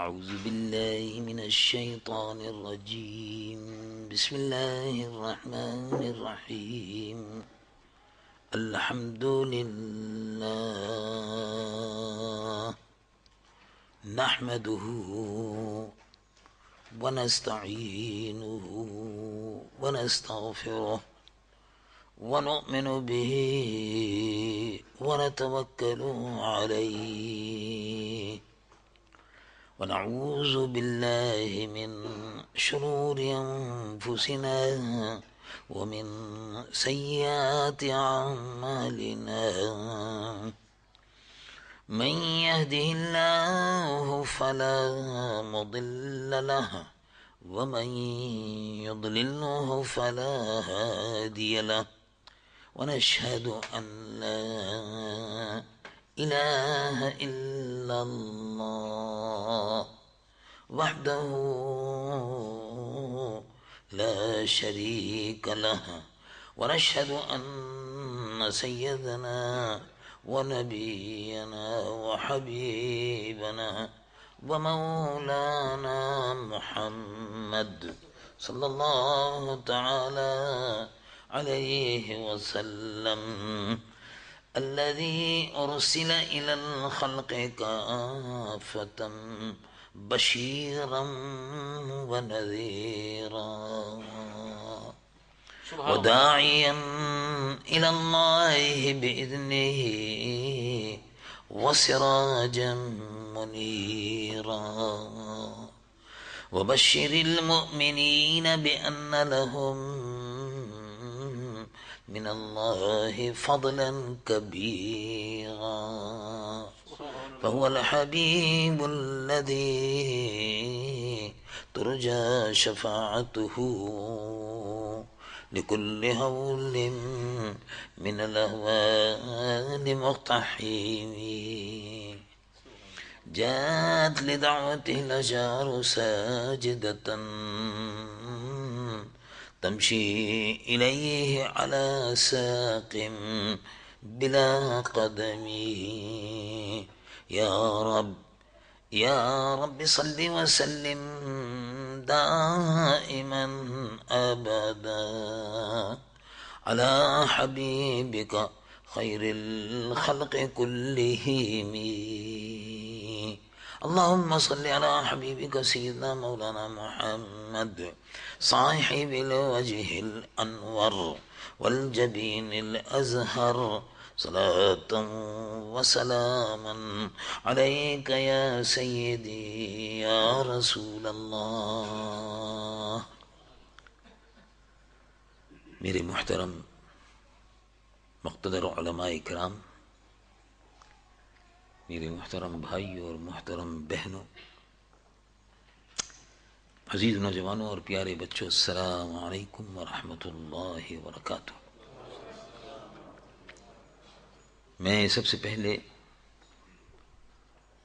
أعوذ بالله من الشيطان الرجيم. بسم الله الرحمن الرحيم. الحمد لله نحمده ونستعينه ونستغفره ونؤمن به ونتوكل عليه ونعوذ بالله من شرور أنفسنا ومن سيئات أعمالنا. من يهده الله فلا مضل له ومن يضلله فلا هادي له. ونشهد أن لا إله إلا الله وحده لا شريك له. ونشهد أن سيدنا ونبينا وحبيبنا ومولانا محمد صلى الله تعالى عليه وسلم الذي أرسل إلى الخلق كافة بشيرا ونذيرا وداعيا إلى الله بإذنه وسراجا منيرا. وبشر المؤمنين بأن لهم من الله فضلا كبيرا. فهو الحبيب الذي ترجى شفاعته لكل هول من الأهوال مقتحم. جاءت لدعوته الأشجار ساجدة تمشي إليه على ساق بلا قدم. يا رب صل وسلم دائما أبدا على حبيبك خير الخلق كلهم. اللهم صل على حبيبك سيدنا مولانا محمد صاحب الوجه الأنور والجبين الأزهر صلاة وسلاما عليك يا سيدي يا رسول اللہ. میرے محترم مقتدر علماء کرام، میرے محترم بھائی اور محترم بہنوں، عزیز نوجوانوں اور پیارے بچوں، السلام علیکم ورحمۃ اللہ وبرکاتہ. میں سب سے پہلے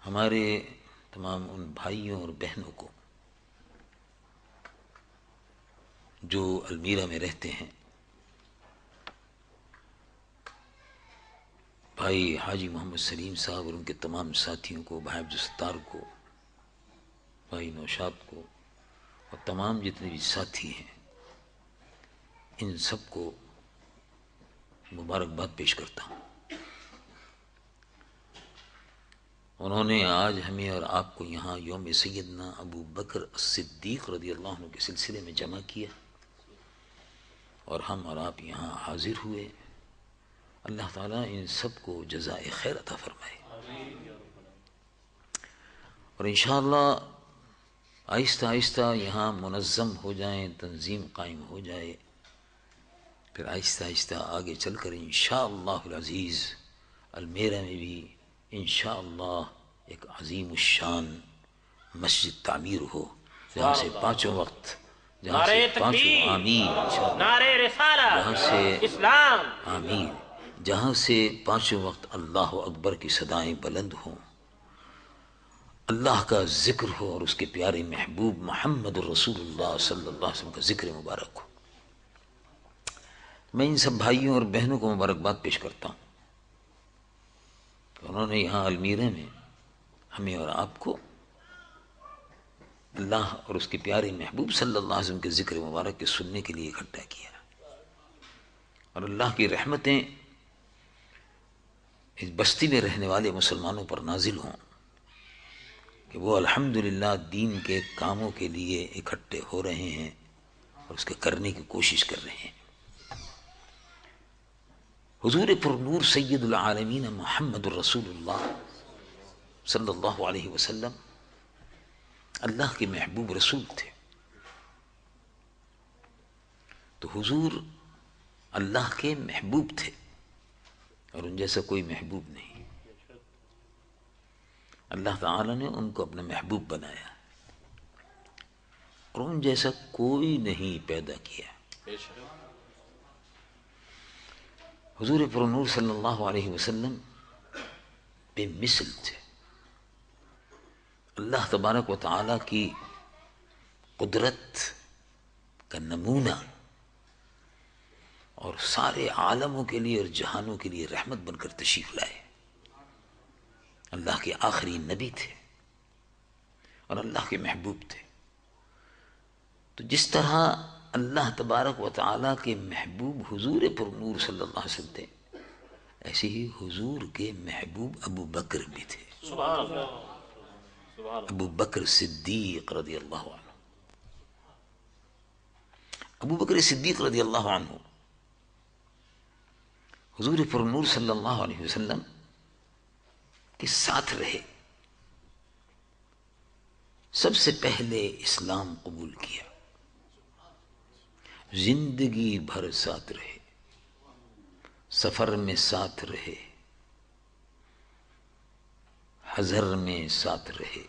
ہمارے تمام ان بھائیوں اور بہنوں کو جو المیرا میں رہتے ہیں، بھائی حاجی محمد سلیم صاحب اور ان کے تمام ساتھیوں کو، بھائی عبدالستار کو، بھائی نوشاد کو اور تمام جتنے بھی ساتھی ہیں، ان سب کو مبارکباد پیش کرتا ہوں. انہوں نے آج ہمیں اور آپ کو یہاں یوم سیدنا ابو بکر الصدیق رضی اللہ عنہ کے سلسلے میں جمع کیا اور ہم اور آپ یہاں حاضر ہوئے. اللہ تعالیٰ ان سب کو جزائے خیر عطا فرمائے اور انشاءاللہ آہستہ آہستہ یہاں منظم ہو جائیں، تنظیم قائم ہو جائے، پھر آہستہ آہستہ آگے چل کر انشاءاللہ العزیز المیرا میں بھی انشاءاللہ ایک عظیم الشان مسجد تعمیر ہو، جہاں سے پانچوں وقت، جہاں سے پانچوں آمین، نعرے رسالت، جہاں سے اسلام، آمین، جہاں سے پانچوں وقت اللہ اکبر کی صدائیں بلند ہوں، اللہ کا ذکر ہو اور اس کے پیارے محبوب محمد الرسول اللہ صلی اللہ علیہ وسلم کا ذکر مبارک ہو. میں ان سب بھائیوں اور بہنوں کو مبارکباد پیش کرتا ہوں کہ انہوں نے یہاں المیرا میں ہمیں اور آپ کو اللہ اور اس کے پیارے محبوب صلی اللہ علیہ وسلم کے ذکر مبارک کے سننے کے لیے اکٹھا کیا، اور اللہ کی رحمتیں اس بستی میں رہنے والے مسلمانوں پر نازل ہوں کہ وہ الحمدللہ دین کے کاموں کے لیے اکٹھے ہو رہے ہیں اور اس کے کرنے کی کوشش کر رہے ہیں۔ حضور پر نور سید العالمین محمد الرسول اللہ صلی اللہ علیہ وسلم اللہ کے محبوب رسول تھے، تو حضور اللہ کے محبوب تھے اور ان جیسا کوئی محبوب نہیں۔ اللہ تعالی نے ان کو اپنا محبوب بنایا اور ان جیسا کوئی نہیں پیدا کیا۔ حضور پر نور صلی اللہ علیہ وسلم بے مثل تھے، اللہ تبارک و تعالی کی قدرت کا نمونہ، اور سارے عالموں کے لیے اور جہانوں کے لیے رحمت بن کر تشریف لائے۔ اللہ کے آخری نبی تھے اور اللہ کے محبوب تھے۔ تو جس طرح اللہ تبارک و تعالیٰ کے محبوب حضور پر نور صلی اللہ علیہ وسلم تھے، ایسے ہی حضور کے محبوب ابو بکر بھی تھے، سبحان اللہ، سبحان ابو بکر صدیق رضی اللہ عنہ۔ ابو بکر صدیق رضی اللہ عنہ حضور پر نور صلی اللہ علیہ وسلم کے ساتھ رہے، سب سے پہلے اسلام قبول کیا، زندگی بھر ساتھ رہے، سفر میں ساتھ رہے، حضر میں ساتھ رہے،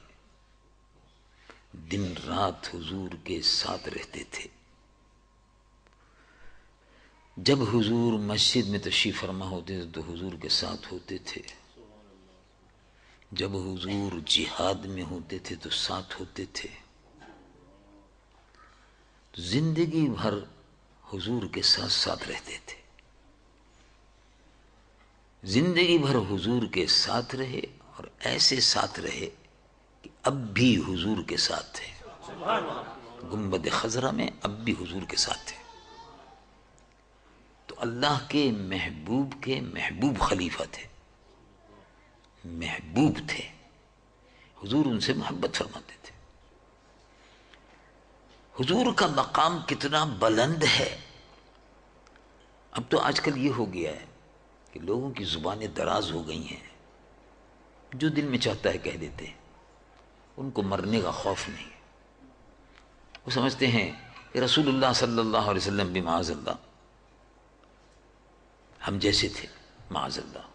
دن رات حضور کے ساتھ رہتے تھے۔ جب حضور مسجد میں تشریف فرما ہوتے تھے تو حضور کے ساتھ ہوتے تھے، جب حضور جہاد میں ہوتے تھے تو ساتھ ہوتے تھے، زندگی بھر حضور کے ساتھ ساتھ رہتے تھے، زندگی بھر حضور کے ساتھ رہے، اور ایسے ساتھ رہے کہ اب بھی حضور کے ساتھ تھے۔ گنبد خضرا میں اب بھی حضور کے ساتھ تھے۔ تو اللہ کے محبوب خلیفہ تھے، محبوب تھے، حضور ان سے محبت فرماتے تھے۔ حضور کا مقام کتنا بلند ہے، اب تو آج کل یہ ہو گیا ہے کہ لوگوں کی زبانیں دراز ہو گئی ہیں، جو دل میں چاہتا ہے کہہ دیتے ہیں، ان کو مرنے کا خوف نہیں ہے۔ وہ سمجھتے ہیں کہ رسول اللہ صلی اللہ علیہ وسلم بھی معاذ اللہ ہم جیسے تھے، معاذ اللہ،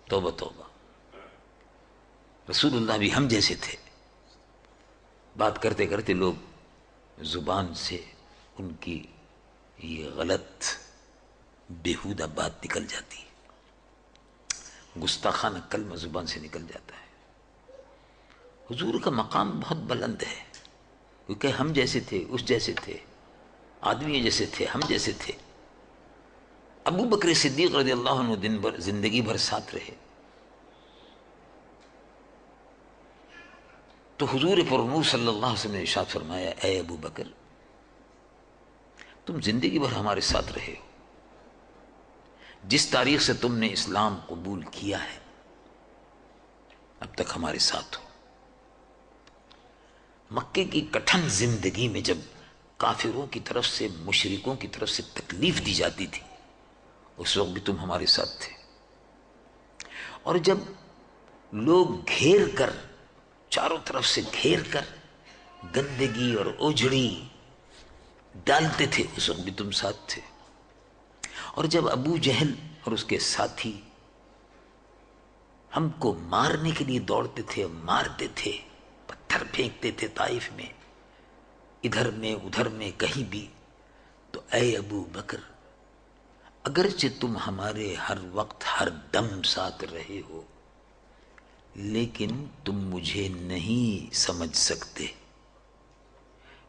توبہ توبہ، رسول اللہ بھی ہم جیسے تھے۔ بات کرتے کرتے لوگ زبان سے ان کی یہ غلط بیہودہ بات نکل جاتی ہے، گستاخانہ کلمہ زبان سے نکل جاتا ہے۔ حضور کا مقام بہت بلند ہے، کیونکہ ہم جیسے تھے، اس جیسے تھے، آدمی جیسے تھے، ہم جیسے تھے۔ ابو بکر صدیق رضی اللہ عنہ دن بھر زندگی بھر ساتھ رہے، تو حضور پر نور صلی اللہ علیہ وسلم نے ارشاد فرمایا، اے ابو بکر، تم زندگی بھر ہمارے ساتھ رہے ہو، جس تاریخ سے تم نے اسلام قبول کیا ہے اب تک ہمارے ساتھ ہو۔ مکے کی کٹھن زندگی میں جب کافروں کی طرف سے، مشرکوں کی طرف سے تکلیف دی جاتی تھی، اس وقت بھی تم ہمارے ساتھ تھے، اور جب لوگ گھیر کر، چاروں طرف سے گھیر کر گندگی اور اوجڑی ڈالتے تھے، اس وقت بھی تم ساتھ تھے، اور جب ابو جہل اور اس کے ساتھی ہم کو مارنے کے لیے دوڑتے تھے، مارتے تھے، پتھر پھینکتے تھے طائف میں، ادھر میں ادھر میں کہیں بھی، تو اے ابو بکر، اگرچہ تم ہمارے ہر وقت ہر دم ساتھ رہے ہو، لیکن تم مجھے نہیں سمجھ سکتے،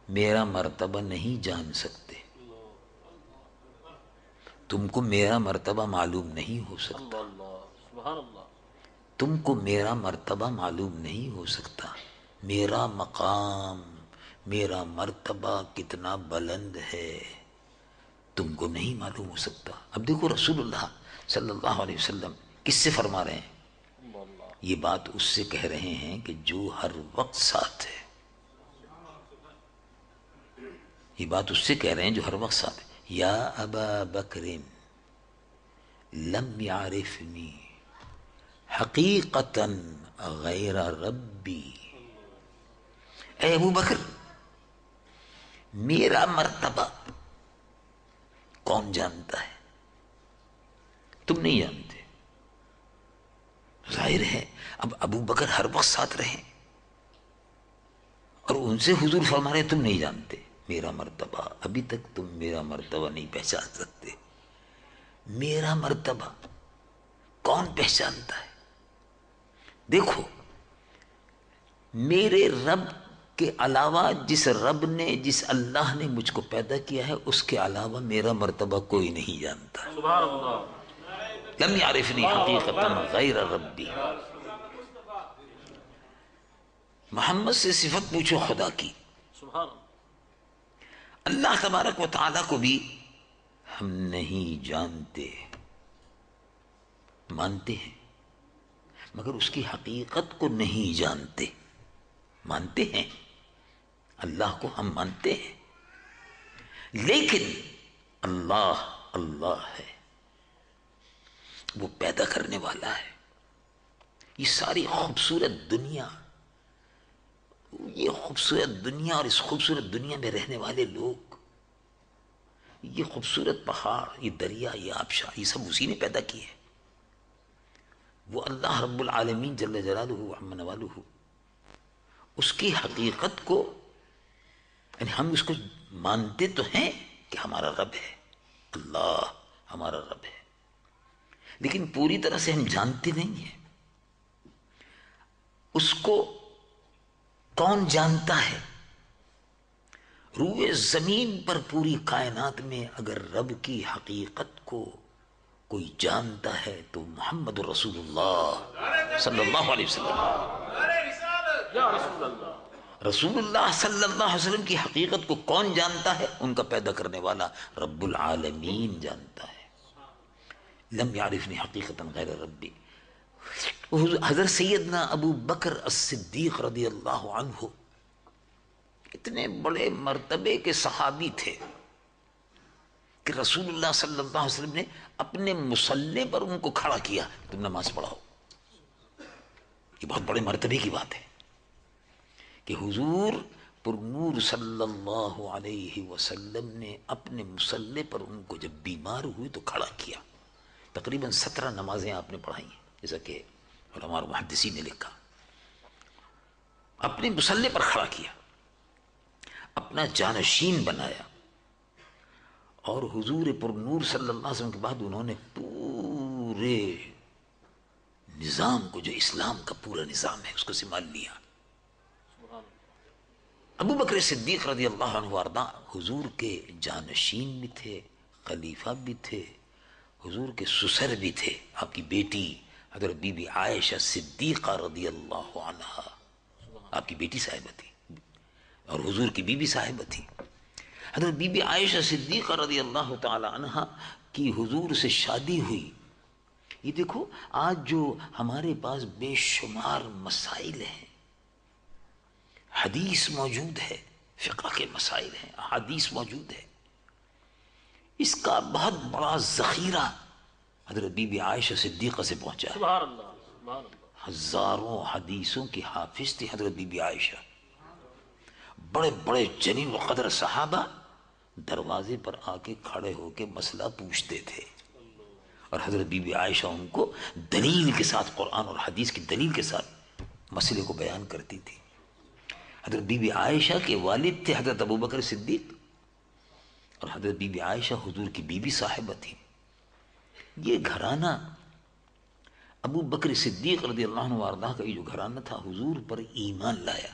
میرا مرتبہ نہیں جان سکتے، تم کو میرا مرتبہ معلوم نہیں ہو سکتا، سبحان اللہ، تم کو میرا مرتبہ معلوم نہیں ہو سکتا، میرا مقام، میرا مرتبہ کتنا بلند ہے تم کو نہیں معلوم ہو سکتا. اب دیکھو رسول اللہ صلی اللہ علیہ وسلم کس سے فرما رہے ہیں؟ یہ بات اس سے کہہ رہے ہیں کہ جو ہر وقت ساتھ ہے. یہ بات اس سے کہہ رہے ہیں جو ہر وقت ساتھ ہے. یا ابا بکر لم یعرفنی حقیقتا غیر ربی. اے ابو بکر میرا مرتبہ کون جانتا ہے؟ تم نہیں جانتے. ظاہر ہے اب ابو بکر ہر وقت ساتھ رہے اور ان سے حضور فرما رہے تم نہیں جانتے میرا مرتبہ. ابھی تک تم میرا مرتبہ نہیں پہچان سکتے. میرا مرتبہ کون پہچانتا ہے؟ دیکھو میرے رب کے علاوہ جس رب نے جس اللہ نے مجھ کو پیدا کیا ہے اس کے علاوہ میرا مرتبہ کوئی نہیں جانتا. سبحان اللہ. لم یعرفنی حقیقتا غیر ربی. محمد سے صفت پوچھو خدا کی. سبحان اللہ. اللہ تبارک و تعالیٰ کو بھی ہم نہیں جانتے. مانتے ہیں مگر اس کی حقیقت کو نہیں جانتے. مانتے ہیں اللہ کو ہم مانتے ہیں لیکن اللہ اللہ ہے. وہ پیدا کرنے والا ہے. یہ ساری خوبصورت دنیا اور اس خوبصورت دنیا میں رہنے والے لوگ، یہ خوبصورت پہاڑ، یہ دریا، یہ آبشار، یہ سب اسی نے پیدا کیے ہیں. وہ اللہ رب العالمین جل جلالہ عم نوالہ اس کی حقیقت کو یعنی ہم اس کو مانتے تو ہیں کہ ہمارا رب ہے، اللہ ہمارا رب ہے، لیکن پوری طرح سے ہم جانتے نہیں ہیں. اس کو کون جانتا ہے؟ روئے زمین پر پوری کائنات میں اگر رب کی حقیقت کو کوئی جانتا ہے تو محمد رسول اللہ صلی اللہ علیہ وسلم. یا رسول اللہ. رسول اللہ صلی اللہ علیہ وسلم کی حقیقت کو کون جانتا ہے؟ ان کا پیدا کرنے والا رب العالمین جانتا ہے. لم یعرفنی حقیقتا غیر ربی. حضرت سیدنا ابو بکر الصدیق رضی اللہ عنہ اتنے بڑے مرتبے کے صحابی تھے کہ رسول اللہ صلی اللہ علیہ وسلم نے اپنے مصلی پر ان کو کھڑا کیا، تم نماز پڑھاؤ. یہ بہت بڑے مرتبے کی بات ہے کہ حضور پر نور صلی اللہ علیہ وسلم نے اپنے مصلی پر ان کو جب بیمار ہوئے تو کھڑا کیا. تقریباً 17 نمازیں آپ نے پڑھائی ہیں جیسا کہ علماء اور محدثین نے لکھا. اپنے مصلی پر کھڑا کیا، اپنا جانشین بنایا، اور حضور پر نور صلی اللہ علیہ وسلم کے بعد انہوں نے پورے نظام کو جو اسلام کا پورا نظام ہے اس کو سنبھال لیا. ابو بکر صدیق رضی اللہ عنہ وارضا حضور کے جانشین بھی تھے، خلیفہ بھی تھے، حضور کے سسر بھی تھے. آپ کی بیٹی حضرت بی بی عائشہ صدیقہ رضی اللہ عنہا آپ کی بیٹی صاحبہ تھی اور حضور کی بیوی صاحبہ تھی. حضرت بی بی عائشہ صدیقہ رضی اللہ تعالی عنہا کی حضور سے شادی ہوئی. یہ دیکھو آج جو ہمارے پاس بے شمار مسائل ہیں، حدیث موجود ہے، فقہ کے مسائل ہیں، حدیث موجود ہے، اس کا بہت بڑا ذخیرہ حضرت بی بی عائشہ صدیقہ سے پہنچا ہے. سبحان اللہ. سبحان اللہ. ہزاروں حدیثوں کی حافظ تھی حضرت بی بی عائشہ. بڑے بڑے جلیل القدر صحابہ دروازے پر آ کے کھڑے ہو کے مسئلہ پوچھتے تھے اور حضرت بی بی عائشہ ان کو دلیل کے ساتھ، قرآن اور حدیث کی دلیل کے ساتھ مسئلے کو بیان کرتی تھی. حضرت بی بی عائشہ کے والد تھے حضرت ابو بکر صدیق اور حضرت بی بی عائشہ حضور کی بیوی صاحبہ تھی. یہ گھرانہ ابو بکر صدیق رضی اللہ عنہ وارضاہ کا یہ جو گھرانہ تھا حضور پر ایمان لایا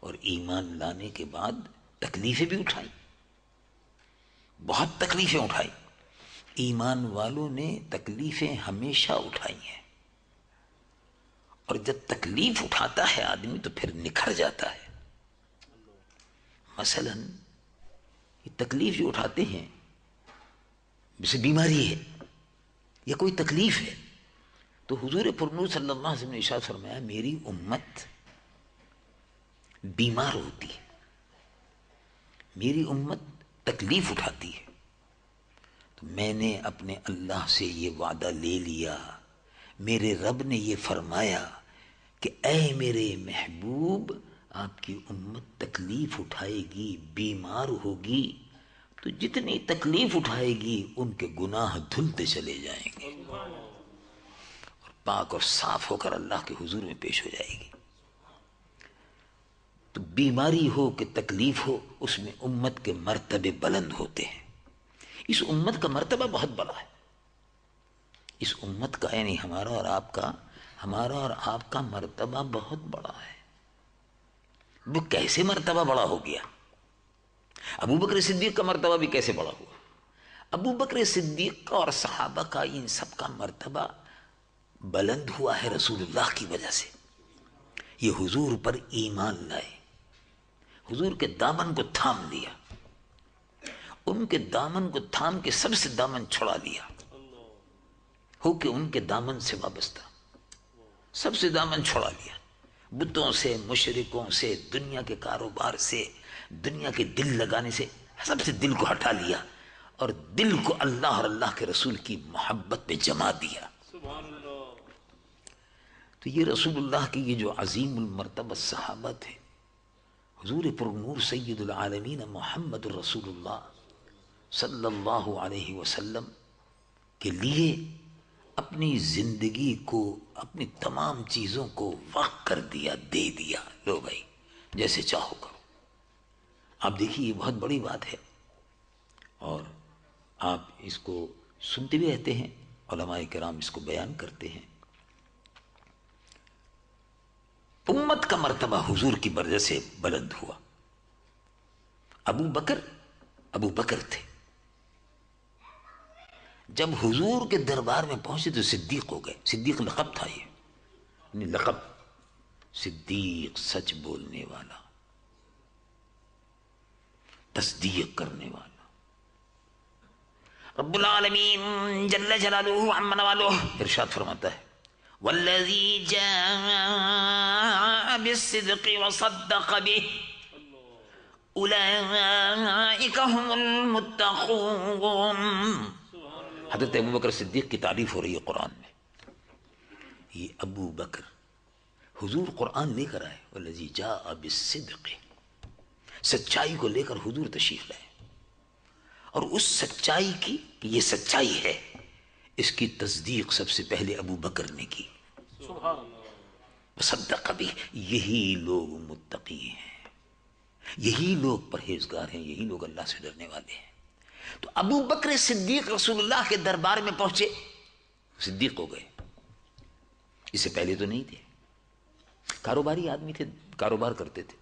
اور ایمان لانے کے بعد تکلیفیں بھی اٹھائی، بہت تکلیفیں اٹھائی. ایمان والوں نے تکلیفیں ہمیشہ اٹھائی ہیں اور جب تکلیف اٹھاتا ہے آدمی تو پھر نکھر جاتا ہے. مثلا یہ تکلیف جو اٹھاتے ہیں، جیسے بیماری ہے یا کوئی تکلیف ہے، تو حضور پرنور صلی اللہ علیہ وسلم نے ارشاد فرمایا میری امت بیمار ہوتی ہے، میری امت تکلیف اٹھاتی ہے، تو میں نے اپنے اللہ سے یہ وعدہ لے لیا، میرے رب نے یہ فرمایا کہ اے میرے محبوب، آپ کی امت تکلیف اٹھائے گی، بیمار ہوگی، تو جتنی تکلیف اٹھائے گی ان کے گناہ دھلتے چلے جائیں گے اور پاک اور صاف ہو کر اللہ کے حضور میں پیش ہو جائے گی۔ تو بیماری ہو کہ تکلیف ہو، اس میں امت کے مرتبے بلند ہوتے ہیں۔ اس امت کا مرتبہ بہت بڑا ہے، اس امت کا یعنی ہمارا اور آپ کا مرتبہ بہت بڑا ہے۔ وہ کیسے مرتبہ بڑا ہو گیا؟ ابو بکر صدیق کا مرتبہ بھی کیسے بڑا ہوا؟ ابو بکر صدیق کا اور صحابہ کا، ان سب کا مرتبہ بلند ہوا ہے رسول اللہ کی وجہ سے۔ یہ حضور پر ایمان لائے، حضور کے دامن کو تھام لیا، ان کے دامن کو تھام کے سب سے دامن چھڑا لیا، ہو کہ ان کے دامن سے وابستہ، سب سے دامن چھڑا لیا، بتوں سے، مشرکوں سے، دنیا کے کاروبار سے، دنیا کے دل لگانے سے، سب سے دل کو ہٹا لیا اور دل کو اللہ اور اللہ کے رسول کی محبت میں جما دیا۔ تو یہ رسول اللہ کی یہ جو عظیم المرتبہ صحابہ تھے، حضور پر نور سید العالمین محمد الرسول اللہ صلی اللہ علیہ وسلم کے لیے اپنی زندگی کو، اپنی تمام چیزوں کو وقف کر دیا، دے دیا، لو بھائی جیسے چاہو کرو۔ آپ دیکھیے یہ بہت بڑی بات ہے، اور آپ اس کو سنتے بھی رہتے ہیں، علماء کرام اس کو بیان کرتے ہیں۔ امت کا مرتبہ حضور کی وجہ سے بلند ہوا۔ ابو بکر تھے، جب حضور کے دربار میں پہنچے تو صدیق ہو گئے۔ صدیق لقب تھا، یہ یعنی لقب، صدیق سچ بولنے والا، تصدیق کرنے والا۔ رب العالمین جل جلالہ عم نوالہ ارشاد فرماتا ہے والذی جاء بالصدق وصدق به اولئک هم المتقون۔ حضرت ابو بکر صدیق کی تعریف ہو رہی ہے قرآن میں۔ یہ ابو بکر، حضور قرآن لے کر آئے، والذی جاء بالصدق، سچائی کو لے کر حضور تشریف لائے، اور اس سچائی کی، یہ سچائی ہے، اس کی تصدیق سب سے پہلے ابو بکر نے کی۔ سبحان اللہ۔ صدق بھی، یہی لوگ متقی ہیں، یہی لوگ پرہیزگار ہیں، یہی لوگ اللہ سے ڈرنے والے ہیں۔ تو ابو بکر صدیق رسول اللہ کے دربار میں پہنچے، صدیق ہو گئے۔ اس سے پہلے تو نہیں تھے، کاروباری آدمی تھے، کاروبار کرتے تھے،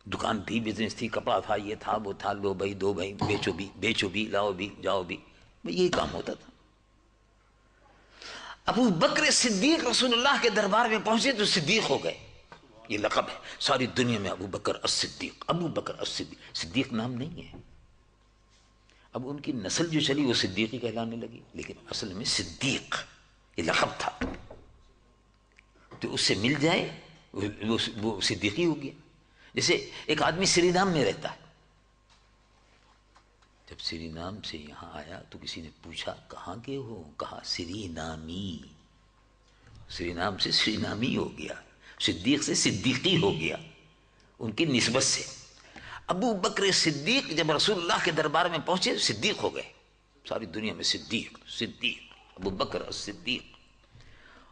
دکان تھی، بزنس تھی، کپڑا تھا، یہ تھا وہ تھا، لو بھائی دو بھائی، بیچو بھی، لاؤ بھی، جاؤ بھی، یہی کام ہوتا تھا۔ ابو بکر صدیق رسول اللہ کے دربار میں پہنچے تو صدیق ہو گئے، یہ لقب ہے۔ ساری دنیا میں ابو بکر الصدیق، ابو بکر الصدیق، صدیق نام نہیں ہے۔ اب ان کی نسل جو چلی وہ صدیقی کہلانے لگی، لیکن اصل میں صدیق یہ لقب تھا، تو اس سے مل جائے وہ صدیقی ہو گیا۔ جیسے ایک آدمی سری نام میں رہتا ہے، جب سری نام سے یہاں آیا تو کسی نے پوچھا کہاں کے ہو؟ کہا سری نامی، سری نام سے سری نامی ہو گیا، صدیق سے صدیقی ہو گیا ان کی نسبت سے۔ ابو بکر صدیق جب رسول اللہ کے دربار میں پہنچے صدیق ہو گئے، ساری دنیا میں صدیق صدیق، ابو بکر الصدیق۔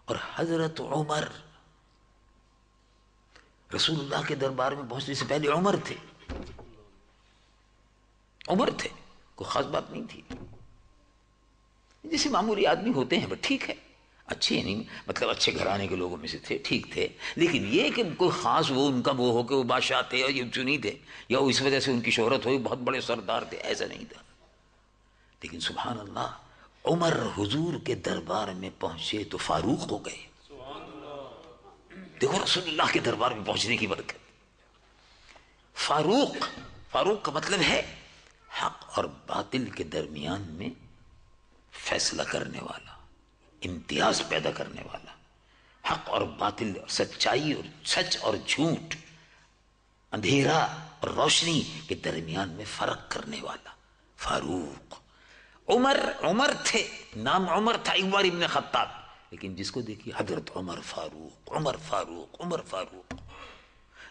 اور حضرت عمر رسول اللہ کے دربار میں پہنچنے سے پہلے عمر تھے، کوئی خاص بات نہیں تھی، جیسے معمولی آدمی ہوتے ہیں، بس ٹھیک ہے، اچھے نہیں مطلب اچھے گھرانے کے لوگوں میں سے تھے، ٹھیک تھے، لیکن یہ کہ کوئی خاص وہ ان کا وہ ہو کہ وہ بادشاہ تھے اور یہ چنی تھے، یا اس وجہ سے ان کی شہرت ہوئی بہت بڑے سردار تھے، ایسا نہیں تھا۔ لیکن سبحان اللہ، عمر حضور کے دربار میں پہنچے تو فاروق ہو گئے۔ دیکھو رسول اللہ کے دربار میں پہنچنے کی برکت۔ فاروق، فاروق کا مطلب ہے حق اور باطل کے درمیان میں فیصلہ کرنے والا، امتیاز پیدا کرنے والا، حق اور باطل، سچائی اور سچ اور جھوٹ، اندھیرا اور روشنی کے درمیان میں فرق کرنے والا فاروق۔ عمر، عمر تھے، نام عمر تھا عمر ابن خطاب، لیکن جس کو دیکھیے حضرت عمر فاروق، عمر فاروق، عمر فاروق۔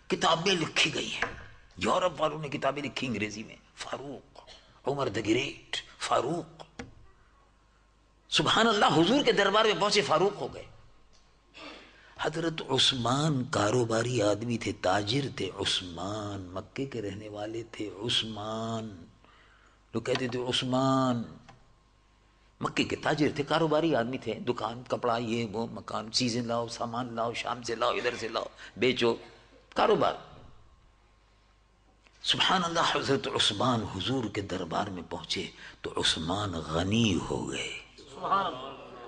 کتابیں لکھی گئی ہیں، یورپ والوں نے کتابیں لکھی انگریزی میں، فاروق، عمر دا گریٹ، فاروق۔ سبحان اللہ، حضور کے دربار میں پہنچے فاروق ہو گئے۔ حضرت عثمان کاروباری آدمی تھے، تاجر تھے، عثمان مکے کے رہنے والے تھے، عثمان لوگ کہتے تھے عثمان، مکے کے تاجر تھے، کاروباری آدمی تھے، دکان، کپڑا، یہ وہ، مکان، چیزیں لاؤ، سامان لاؤ، شام سے لاؤ، ادھر سے لاؤ، بیچو، کاروبار۔ سبحان اللہ، حضرت عثمان حضور کے دربار میں پہنچے تو عثمان غنی ہو گئے۔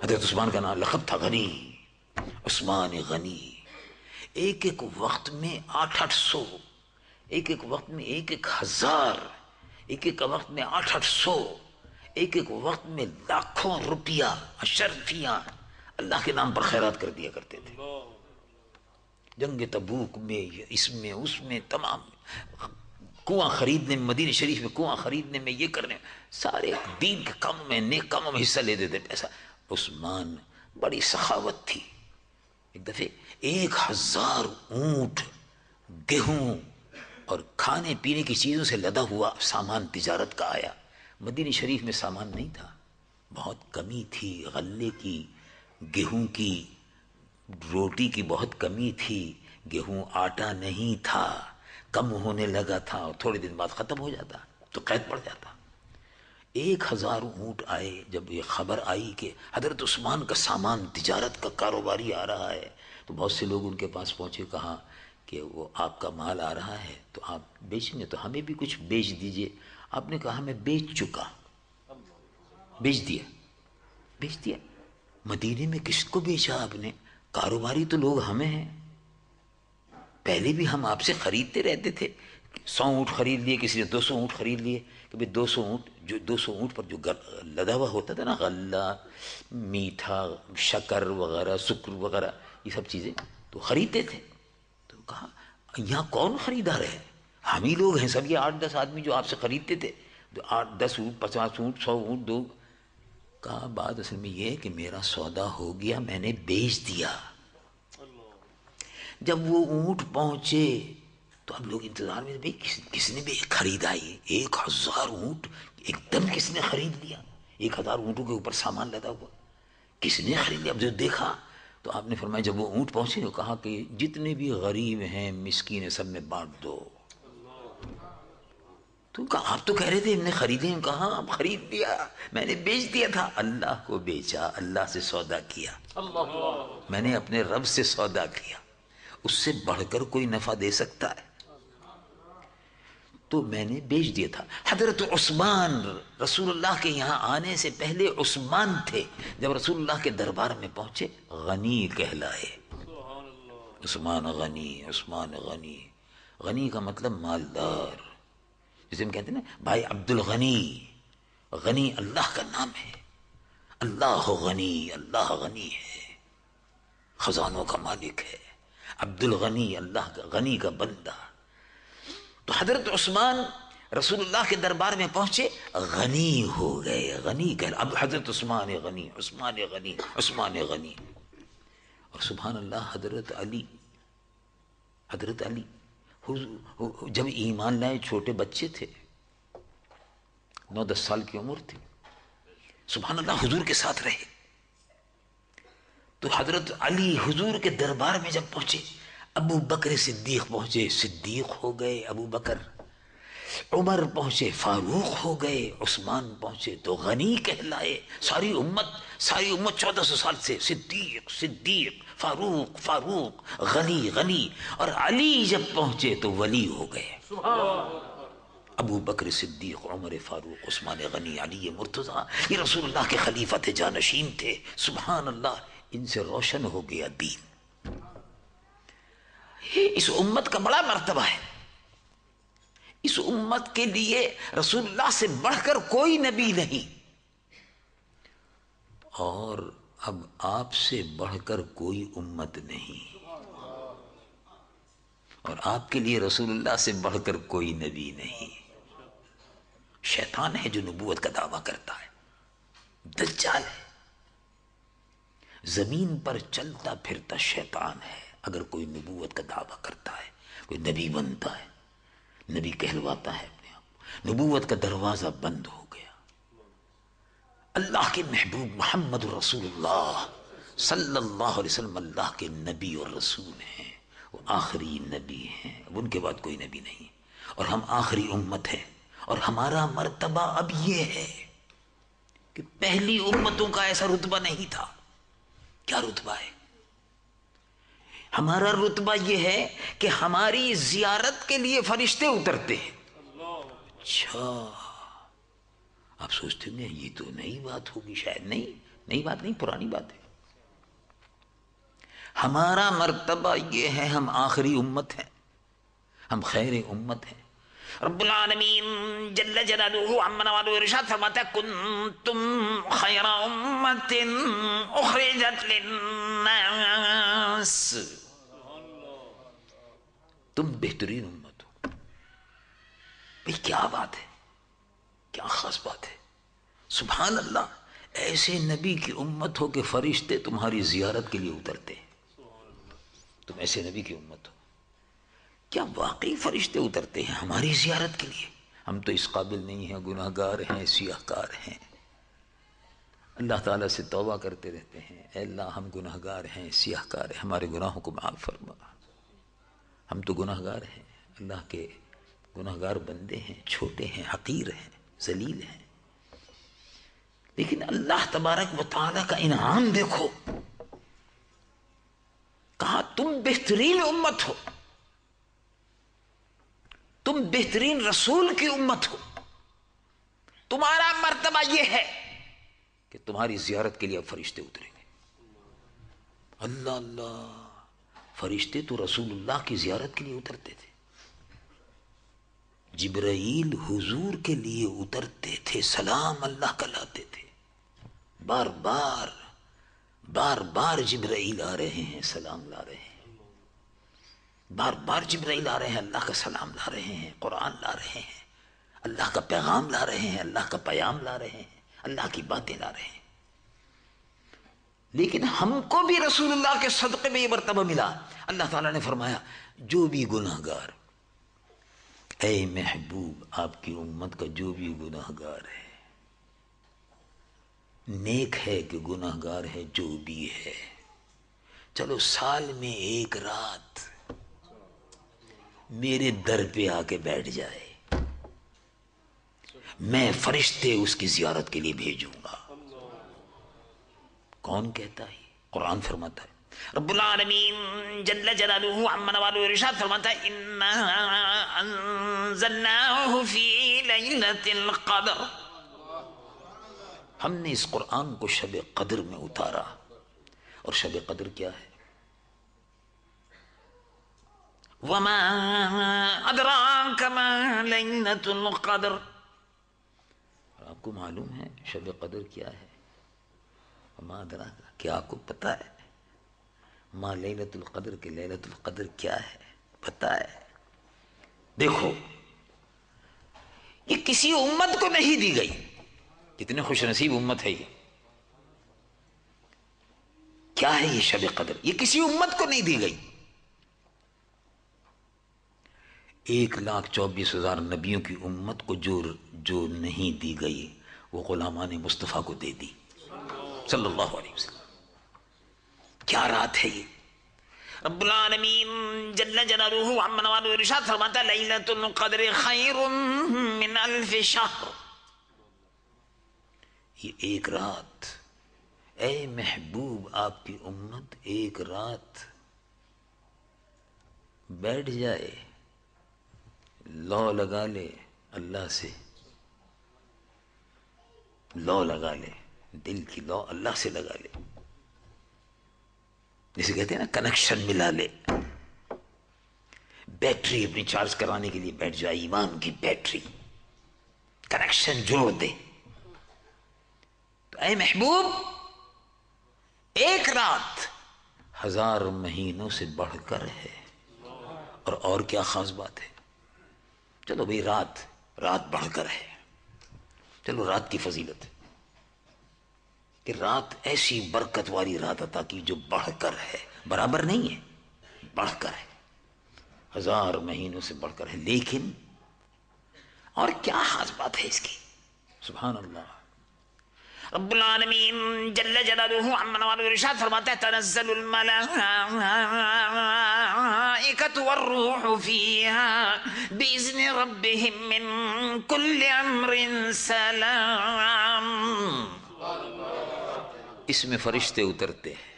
حضرت عثمان کا نام لقب تھا غنی، عثمان غنی۔ ایک ایک وقت میں 800، ایک ایک وقت میں 1000، ایک ایک وقت میں 800، ایک ایک وقت میں لاکھوں روپیہ اشرفیاں اللہ کے نام پر خیرات کر دیا کرتے تھے۔ جنگ تبوک میں، اس میں، اس میں، تمام کنواں خریدنے میں، مدینہ شریف میں کنواں خریدنے میں، یہ کرنے میں، سارے دین کے کاموں میں، نیک کاموں میں حصہ لیتے تھے پیسہ۔ عثمان بڑی سخاوت تھی۔ ایک دفعہ 1000 اونٹ گیہوں اور کھانے پینے کی چیزوں سے لدا ہوا سامان تجارت کا آیا۔ مدینہ شریف میں سامان نہیں تھا، بہت کمی تھی، غلے کی، گیہوں کی، روٹی کی بہت کمی تھی، گیہوں آٹا نہیں تھا، کم ہونے لگا تھا، اور تھوڑے دن بعد ختم ہو جاتا تو قید پڑ جاتا۔ 1000 اونٹ آئے۔ جب یہ خبر آئی کہ حضرت عثمان کا سامان تجارت کا کاروباری آ رہا ہے تو بہت سے لوگ ان کے پاس پہنچے، کہا کہ وہ آپ کا مال آ رہا ہے تو آپ بیچیں گے تو ہمیں بھی کچھ بیچ دیجئے۔ آپ نے کہا میں بیچ چکا، بیچ دیا، بیچ دیا۔ مدینے میں کس کو بیچا آپ نے؟ کاروباری تو لوگ ہمیں ہیں، پہلے بھی ہم آپ سے خریدتے رہتے تھے، 100 اونٹ خرید لیے، کسی نے 200 اونٹ خرید لیے، کہ 200 اونٹ، جو 200 اونٹ پر جو لدا ہوا ہوتا تھا نا، غلہ، میٹھا، شکر وغیرہ، سکر وغیرہ، یہ سب چیزیں تو خریدتے تھے۔ تو کہا یہاں کون خریدار ہے؟ ہم ہی لوگ ہیں سب، یہ 8-10 آدمی جو آپ سے خریدتے تھے، تو 8-10 اونٹ، 50 اونٹ، 100 اونٹ دو۔ کہا بات اصل میں یہ ہے کہ میرا سودا ہو گیا، میں نے بیچ دیا۔ جب وہ اونٹ پہنچے تو اب لوگ انتظار میں، بھئی کس نے بھی خریدا؟ 1000 اونٹ ایک دم کس نے خرید لیا؟ 1000 اونٹوں کے اوپر سامان لدا ہوا، کس نے خرید لیا؟ اب جو دیکھا تو آپ نے فرمایا، جب وہ اونٹ پہنچے تو کہا کہ جتنے بھی غریب ہیں، مسکین ہیں، سب میں بانٹ دو۔ تو کہا آپ تو کہہ رہے تھے ہم نے خریدے ہیں۔ کہا اب خرید لیا، میں نے بیچ دیا تھا۔ اللہ کو بیچا، اللہ سے سودا کیا، میں نے اپنے رب سے سودا کیا، اس سے بڑھ کر کوئی نفع دے سکتا ہے؟ تو میں نے بیچ دیا تھا۔ حضرت عثمان رسول اللہ کے یہاں آنے سے پہلے عثمان تھے، جب رسول اللہ کے دربار میں پہنچے غنی کہلائے۔ عثمان غنی، عثمان غنی، غنی کا مطلب مالدار، جسے ہم کہتے ہیں نا بھائی عبد الغنی، غنی اللہ کا نام ہے۔ اللہ غنی، اللہ غنی ہے، خزانوں کا مالک ہے۔ عبد الغنی، اللہ کا غنی کا بندہ۔ تو حضرت عثمان رسول اللہ کے دربار میں پہنچے، غنی ہو گئے، غنی کہ اب حضرت عثمان غنی، عثمان غنی، عثمان غنی۔ اور سبحان اللہ، حضرت علی، حضرت علی جب ایمان لائے چھوٹے بچے تھے، 9-10 سال کی عمر تھی، سبحان اللہ حضور کے ساتھ رہے۔ تو حضرت علی حضور کے دربار میں جب پہنچے، ابو بکر صدیق پہنچے، صدیق ہو گئے ابو بکر، عمر پہنچے فاروق ہو گئے، عثمان پہنچے تو غنی کہلائے۔ ساری امت 1400 سال سے صدیق، صدیق، فاروق، فاروق، غنی، غنی، اور علی جب پہنچے تو ولی ہو گئے۔ ابو بکر صدیق، عمر فاروق، عثمان غنی، علی مرتضیٰ، یہ رسول اللہ کے خلیفہ تھے، جانشین تھے۔ سبحان اللہ، ان سے روشن ہو گیا دین۔ اس امت کا بڑا مرتبہ ہے اس امت کے لیے رسول اللہ سے بڑھ کر کوئی نبی نہیں، اور اب آپ سے بڑھ کر کوئی امت نہیں، اور آپ کے لیے رسول اللہ سے بڑھ کر کوئی نبی نہیں۔ شیطان ہے جو نبوت کا دعویٰ کرتا ہے، دجال ہے، زمین پر چلتا پھرتا شیطان ہے۔ اگر کوئی نبوت کا دعویٰ کرتا ہے، کوئی نبی بنتا ہے، نبی کہلواتا ہے اپنے آپ، نبوت کا دروازہ بند ہو گیا۔ اللہ کے محبوب محمد رسول اللہ صلی اللہ علیہ وسلم اللہ کے نبی اور رسول ہیں، وہ آخری نبی ہیں، اب ان کے بعد کوئی نبی نہیں، اور ہم آخری امت ہیں۔ اور ہمارا مرتبہ اب یہ ہے کہ پہلی امتوں کا ایسا رتبہ نہیں تھا۔ کیا رتبہ ہے؟ ہمارا رتبہ یہ ہے کہ ہماری زیارت کے لیے فرشتے اترتے ہیں۔ اچھا، آپ سوچتے ہیں یہ تو نئی بات ہوگی، شاید نہیں، نئی بات نہیں، پرانی بات ہے۔ ہمارا مرتبہ یہ ہے، ہم آخری امت ہیں، ہم خیر امت ہیں۔ رب العالمین جل جلالہ عما نوالہ ارشاد فرماتا ہے کنتم خیر امت اخرجت للناس، تم بہترین امت ہو۔ بھئی کیا بات ہے، کیا خاص بات ہے، سبحان اللہ۔ ایسے نبی کی امت ہو کہ فرشتے تمہاری زیارت کے لیے اترتے ہیں، تم ایسے نبی کی امت ہو۔ کیا واقعی فرشتے اترتے ہیں ہماری زیارت کے لیے؟ ہم تو اس قابل نہیں ہیں، گناہ گار ہیں، سیاہ کار ہیں، اللہ تعالیٰ سے توبہ کرتے رہتے ہیں، اے اللہ ہم گناہ گار ہیں، سیاہ کار ہیں، ہمارے گناہوں کو معاف فرما۔ ہم تو گناہ گار ہیں، اللہ کے گناہ گار بندے ہیں، چھوٹے ہیں، حقیر ہیں، ذلیل ہیں، لیکن اللہ تبارک و تعالیٰ کا انعام دیکھو، کہا تم بہترین امت ہو، تم بہترین رسول کی امت ہو، تمہارا مرتبہ یہ ہے کہ تمہاری زیارت کے لیے اب فرشتے اتریں گے۔ اللہ اللہ، فرشتے تو رسول اللہ کی زیارت کے لیے اترتے تھے، جبرائیل حضور کے لیے اترتے تھے، سلام اللہ کا لاتے تھے، بار بار بار بار جبرائیل آ رہے ہیں، سلام لا رہے ہیں، بار بار جبرائیل آ رہے ہیں، اللہ کا سلام لا رہے ہیں، قرآن لا رہے ہیں، اللہ کا پیغام لا رہے ہیں، اللہ کا پیام لا رہے ہیں، اللہ کی باتیں لا رہے ہیں۔ لیکن ہم کو بھی رسول اللہ کے صدقے میں یہ مرتبہ ملا۔ اللہ تعالیٰ نے فرمایا جو بھی گناہ گار، اے محبوب آپ کی امت کا جو بھی گناہ گار ہے، نیک ہے کہ گناہ گار ہے، جو بھی ہے، چلو سال میں ایک رات میرے در پہ آ کے بیٹھ جائے، میں فرشتے اس کی زیارت کے لیے بھیجوں گا۔ کون کہتا ہے؟ قرآن فرماتا ہے، رب العالمین جل جلالہ عما نوالہ ارشاد فرماتا ہے انا انزلناہ فی لیلۃ القدر، ہم نے اس قرآن کو شب قدر میں اتارا۔ اور شب قدر کیا ہے؟ وما ادراک ما لیلۃ القدر، آپ کو معلوم ہے شب قدر کیا ہے؟ وما ادراک، کیا آپ کو پتا ہے ما لیلۃ القدر کہ لیلۃ القدر کیا ہے؟ پتا ہے؟ دیکھو یہ کسی امت کو نہیں دی گئی، کتنے خوش نصیب امت ہے یہ۔ کیا ہے یہ شب قدر؟ یہ کسی امت کو نہیں دی گئی۔ 1,24,000 نبیوں کی امت کو جو نہیں دی گئی وہ غلامان مصطفیٰ کو دے دی صلی اللہ علیہ وسلم۔ کیا رات ہے یہ؟ رب العالمین جل جلالہ عما نوالہ ارشاد فرماتا ہے لیلۃ القدر خیر من الف شہر، یہ ایک رات، اے محبوب آپ کی امت ایک رات بیٹھ جائے، لو لگا لے اللہ سے، لو لگا لے، دل کی لو اللہ سے لگا لے، جسے کہتے ہیں نا کنیکشن ملا لے، بیٹری اپنی چارج کرانے کے لیے بیٹھ جائے، ایمان کی بیٹری، کنیکشن جوڑ دے. تو اے محبوب، ایک رات 1000 مہینوں سے بڑھ کر ہے. اور کیا خاص بات ہے؟ چلو بھئی رات بڑھ کر ہے، چلو رات کی فضیلت ہے کہ رات ایسی برکت والی رات عطا کی جو بڑھ کر ہے، برابر نہیں ہے، بڑھ کر ہے، 1000 مہینوں سے بڑھ کر ہے. لیکن اور کیا خاص بات ہے اس کی؟ سبحان اللہ. رب العالمین جل جلالہ عما نوالہ ارشاد فرماتا ہے تنزل الملائکۃ والروح فیہا باذن ربہم من کل امر سلام. اس میں فرشتے اترتے ہیں.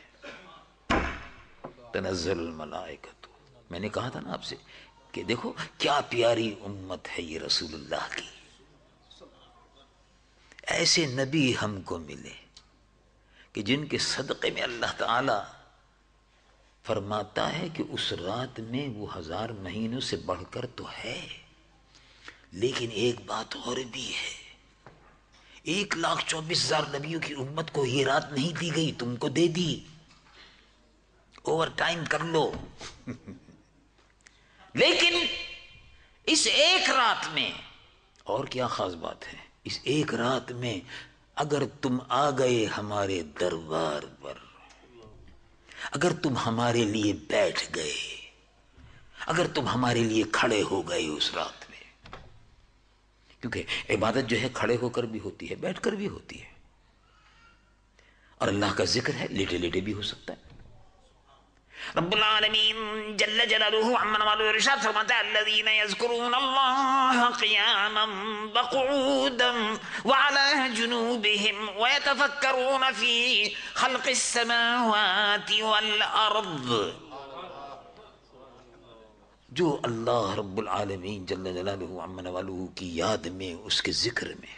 تنزل الملائکۃ، میں نے کہا تھا نا آپ سے کہ دیکھو کیا پیاری امت ہے یہ رسول اللہ کی. ایسے نبی ہم کو ملے کہ جن کے صدقے میں اللہ تعالی فرماتا ہے کہ اس رات میں وہ 1000 مہینوں سے بڑھ کر تو ہے، لیکن ایک بات اور بھی ہے. 1,24,000 نبیوں کی امت کو یہ رات نہیں دی گئی، تم کو دے دی. اوور ٹائم کر لو. لیکن اس ایک رات میں اور کیا خاص بات ہے؟ اس ایک رات میں اگر تم آ گئے ہمارے دربار پر، اگر تم ہمارے لیے بیٹھ گئے، اگر تم ہمارے لیے کھڑے ہو گئے اس رات میں، کیونکہ عبادت جو ہے کھڑے ہو کر بھی ہوتی ہے، بیٹھ کر بھی ہوتی ہے، اور اللہ کا ذکر ہے لیٹے لیٹے بھی ہو سکتا ہے. رب العالمین جل جلالہ عما نوالہ ارشاد فرماتا ہے الذین یذکرون اللہ قیاما وقعودا وعلی جنوبہم ویتفکرون فی خلق السماوات والارض. جو اللہ رب العالمین جل جلالہ عما نوالہ کی یاد میں، اس کے ذکر میں،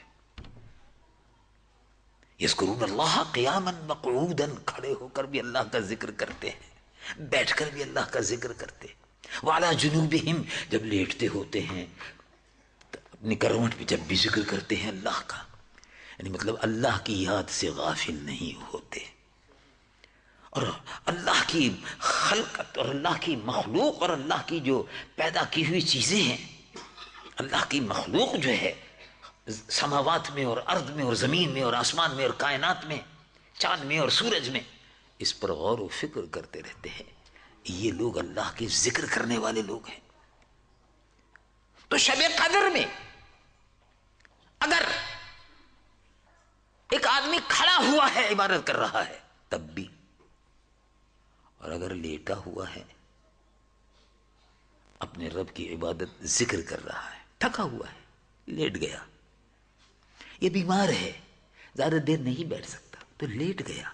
یذکرون اللہ قیاما وقعودا، کھڑے ہو کر بھی اللہ کا ذکر کرتے ہیں، بیٹھ کر بھی اللہ کا ذکر کرتے ہیں. وعلی جنوبہم، جب لیٹتے ہوتے ہیں اپنی کروٹ پہ جب بھی ذکر کرتے ہیں اللہ کا، یعنی مطلب اللہ کی یاد سے غافل نہیں ہوتے. اور اللہ کی خلقت اور اللہ کی مخلوق اور اللہ کی جو پیدا کی ہوئی چیزیں ہیں، اللہ کی مخلوق جو ہے سماوات میں اور ارض میں اور زمین میں اور آسمان میں اور کائنات میں، چاند میں اور سورج میں، اس پر غور و فکر کرتے رہتے ہیں. یہ لوگ اللہ کے ذکر کرنے والے لوگ ہیں. تو شب قدر میں اگر ایک آدمی کھڑا ہوا ہے عبادت کر رہا ہے تب بھی، اور اگر لیٹا ہوا ہے اپنے رب کی عبادت ذکر کر رہا ہے، تھکا ہوا ہے، لیٹ گیا، یہ بیمار ہے، زیادہ دیر نہیں بیٹھ سکتا تو لیٹ گیا،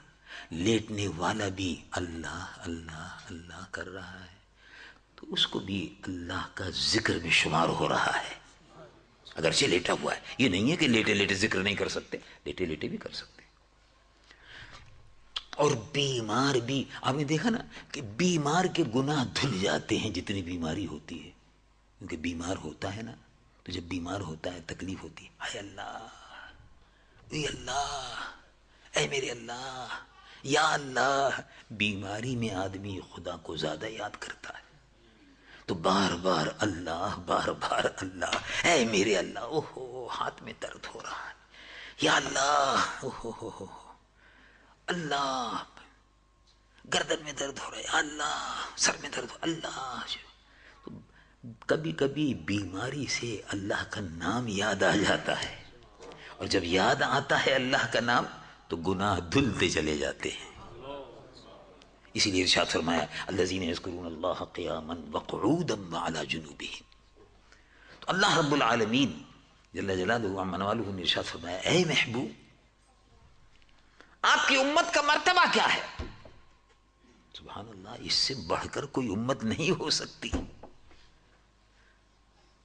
لیٹنے والا بھی اللہ اللہ اللہ کر رہا ہے، تو اس کو بھی اللہ کا ذکر میں شمار ہو رہا ہے اگرچہ لیٹا ہوا ہے. یہ نہیں ہے کہ لیٹے لیٹے ذکر نہیں کر سکتے، لیٹے لیٹے بھی کر سکتے. اور بیمار بھی، آپ نے دیکھا نا کہ بیمار کے گناہ دھل جاتے ہیں جتنی بیماری ہوتی ہے، کیونکہ بیمار ہوتا ہے نا، تو جب بیمار ہوتا ہے تکلیف ہوتی ہے، اے اللہ، اے اللہ، اے میرے اللہ، یا اللہ. بیماری میں آدمی خدا کو زیادہ یاد کرتا ہے، تو بار بار اللہ، بار بار اللہ، اے میرے اللہ، اوہو ہاتھ میں درد ہو رہا ہے، یا اللہ، اوہو اللہ، گردن میں درد ہو رہا ہے، اللہ، سر میں درد ہو، اللہ. تو کبھی کبھی بیماری سے اللہ کا نام یاد آ جاتا ہے، اور جب یاد آتا ہے اللہ کا نام تو گناہ دھلتے چلے جاتے ہیں. اسی لیے ارشاد فرمایا الذین یذکرون اللہ قیاما وقعودا وعلی جنوبہم. تو اللہ رب العالمین جل جلالہ عما نوالہ نے ارشاد فرمایا اے محبوب، آپ کی امت کا مرتبہ کیا ہے؟ سبحان اللہ، اس سے بڑھ کر کوئی امت نہیں ہو سکتی.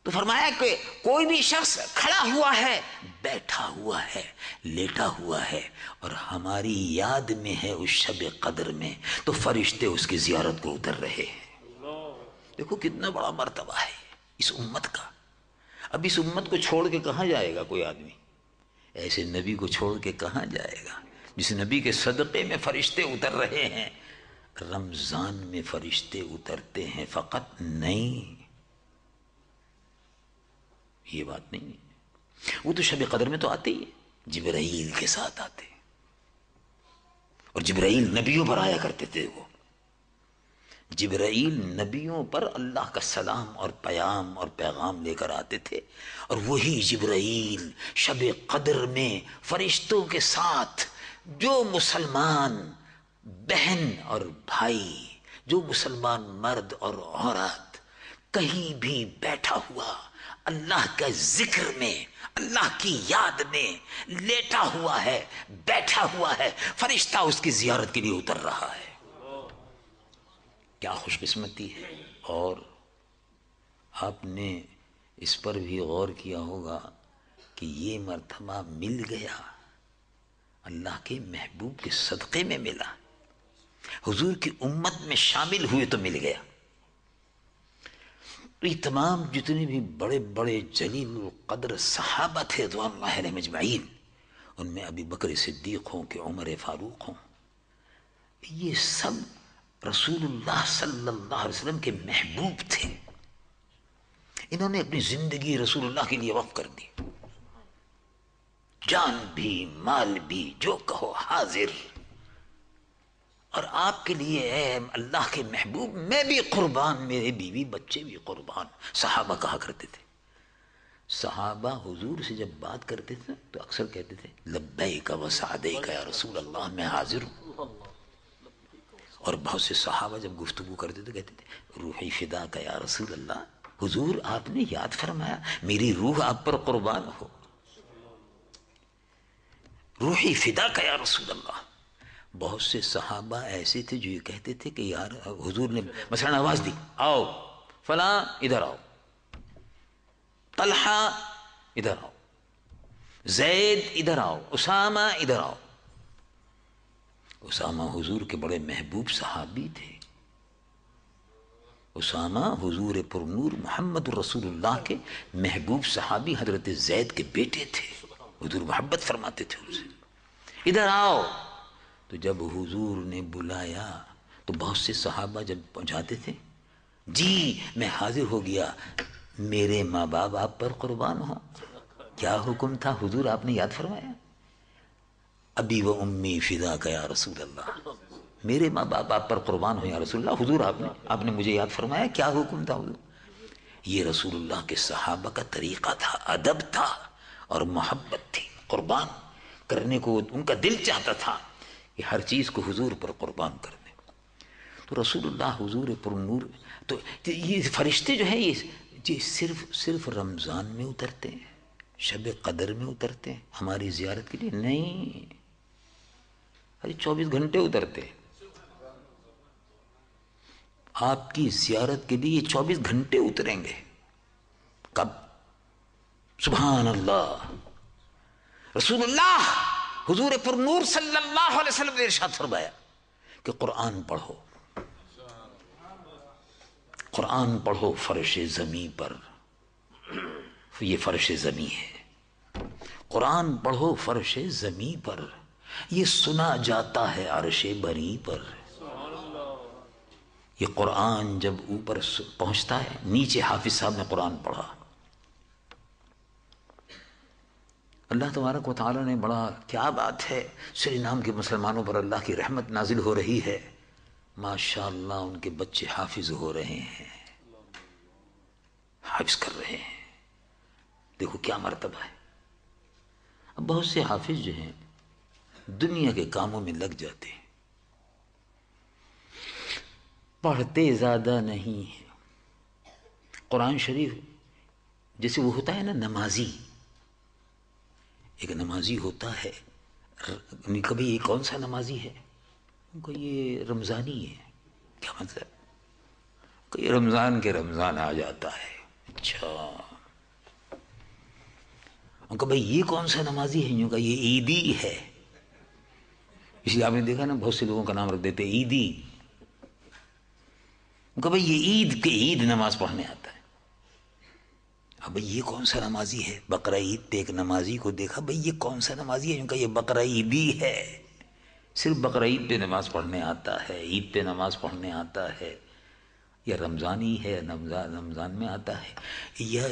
تو فرمایا کہ کوئی بھی شخص کھڑا ہوا ہے، بیٹھا ہوا ہے، لیٹا ہوا ہے، اور ہماری یاد میں ہے اس شب قدر میں، تو فرشتے اس کی زیارت کو اتر رہے ہیں. دیکھو کتنا بڑا مرتبہ ہے اس امت کا. اب اس امت کو چھوڑ کے کہاں جائے گا کوئی آدمی؟ ایسے نبی کو چھوڑ کے کہاں جائے گا جس نبی کے صدقے میں فرشتے اتر رہے ہیں. رمضان میں فرشتے اترتے ہیں فقط نہیں، یہ بات نہیں ہے. وہ تو شب قدر میں تو آتے ہی ہیں، جبرائیل کے ساتھ آتے ہیں، اور جبرائیل نبیوں پر آیا کرتے تھے. وہ جبرائیل نبیوں پر اللہ کا سلام اور پیام اور پیغام لے کر آتے تھے، اور وہی جبرائیل شب قدر میں فرشتوں کے ساتھ جو مسلمان بہن اور بھائی، جو مسلمان مرد اور عورت کہیں بھی بیٹھا ہوا اللہ کا ذکر میں، اللہ کی یاد میں لیٹا ہوا ہے، بیٹھا ہوا ہے، فرشتہ اس کی زیارت کے لیے اتر رہا ہے. کیا خوش قسمتی ہے. اور آپ نے اس پر بھی غور کیا ہوگا کہ یہ مرتبہ مل گیا اللہ کے محبوب کے صدقے میں ملا، حضور کی امت میں شامل ہوئے تو مل گیا. یہ تمام جتنے بھی بڑے بڑے جلیل القدر صحابہ تھے رضوان اللہ علیہم اجمعین، ان میں ابی بکر صدیق ہوں کہ عمر فاروق ہوں، یہ سب رسول اللہ صلی اللہ علیہ وسلم کے محبوب تھے. انہوں نے اپنی زندگی رسول اللہ کے لیے وقف کر دی، جان بھی مال بھی جو کہو حاضر. اور آپ کے لیے اے اللہ کے محبوب میں بھی قربان، میرے بیوی بچے بھی قربان. صحابہ کہا کرتے تھے، صحابہ حضور سے جب بات کرتے تھے تو اکثر کہتے تھے لبیک و سعدیک یا رسول اللہ، میں حاضر ہوں. اور بہت سے صحابہ جب گفتگو کرتے تو کہتے تھے روحی فدا کا یا رسول اللہ، حضور آپ نے یاد فرمایا میری روح آپ پر قربان ہو، روحی فدا کا یا رسول اللہ. بہت سے صحابہ ایسے تھے جو یہ کہتے تھے کہ یار حضور نے مثلا آواز دی آؤ فلاں ادھر آؤ، طلحہ ادھر آؤ، زید ادھر آؤ، اسامہ ادھر آؤ. اسامہ حضور کے بڑے محبوب صحابی تھے. اسامہ حضور پر نور محمد رسول اللہ کے محبوب صحابی حضرت زید کے بیٹے تھے. حضور محبت فرماتے تھے ان سے، ادھر آؤ. تو جب حضور نے بلایا تو بہت سے صحابہ جب پہنچاتے تھے جی میں حاضر ہو گیا، میرے ماں باپ آپ پر قربان ہوں. کیا حکم تھا حضور آپ نے یاد فرمایا، ابی و امی فدا کا یا رسول اللہ، میرے ماں باپ آپ پر قربان ہو یا رسول اللہ. حضور آپ نے مجھے یاد فرمایا، کیا حکم تھا حضور. یہ رسول اللہ کے صحابہ کا طریقہ تھا، ادب تھا اور محبت تھی. قربان کرنے کو ان کا دل چاہتا تھا کہ ہر چیز کو حضور پر قربان کر دیں. تو رسول اللہ حضور پر نور. تو یہ فرشتے جو ہیں یہ صرف رمضان میں اترتے ہیں، شب قدر میں اترتے ہیں ہماری زیارت کے لیے نہیں، 24 گھنٹے اترتے ہیں آپ کی زیارت کے لیے. 24 گھنٹے اتریں گے. کب؟ سبحان اللہ. رسول اللہ حضور پر نور صلی اللہ علیہ وسلم نے ارشاد فرمایا کہ قرآن پڑھو، قرآن پڑھو فرش زمیں پر. یہ فرش زمیں ہے، قرآن پڑھو فرش زمیں پر، یہ سنا جاتا ہے عرش بری پر. یہ قرآن جب اوپر پہنچتا ہے، نیچے حافظ صاحب نے قرآن پڑھا، اللہ تبارک و تعالیٰ نے بڑا، کیا بات ہے، سرینام کے مسلمانوں پر اللہ کی رحمت نازل ہو رہی ہے. ماشاءاللہ ان کے بچے حافظ ہو رہے ہیں، حافظ کر رہے ہیں. دیکھو کیا مرتبہ ہے. اب بہت سے حافظ جو ہیں دنیا کے کاموں میں لگ جاتے ہیں، پڑھتے زیادہ نہیں ہیں. قرآن شریف جیسے وہ ہوتا ہے نا نمازی، ایک نمازی ہوتا ہے، کبھی یہ کون سا نمازی ہے، ان کو یہ رمضانی ہے. کیا مطلب کہ یہ رمضان کے رمضان آ جاتا ہے. اچھا ان کو بھائی یہ کون سا نمازی ہے، یوں کا یہ عیدی ہے. اس لیے آپ نے دیکھا نا بہت سے لوگوں کا نام رکھ دیتے عیدی. کہ بھائی یہ عید کے عید نماز پڑھنے آتا ہے. اب بھائی یہ کون سا نمازی ہے؟ بقرہ عید پہ ایک نمازی کو دیکھا، بھائی یہ کون سا نمازی ہے؟ ان کا یہ بقرہ عیدی ہے، صرف بقرہ عید پہ نماز پڑھنے آتا ہے، عید پہ نماز پڑھنے آتا ہے، یا رمضانی ہے رمضان میں آتا ہے، یا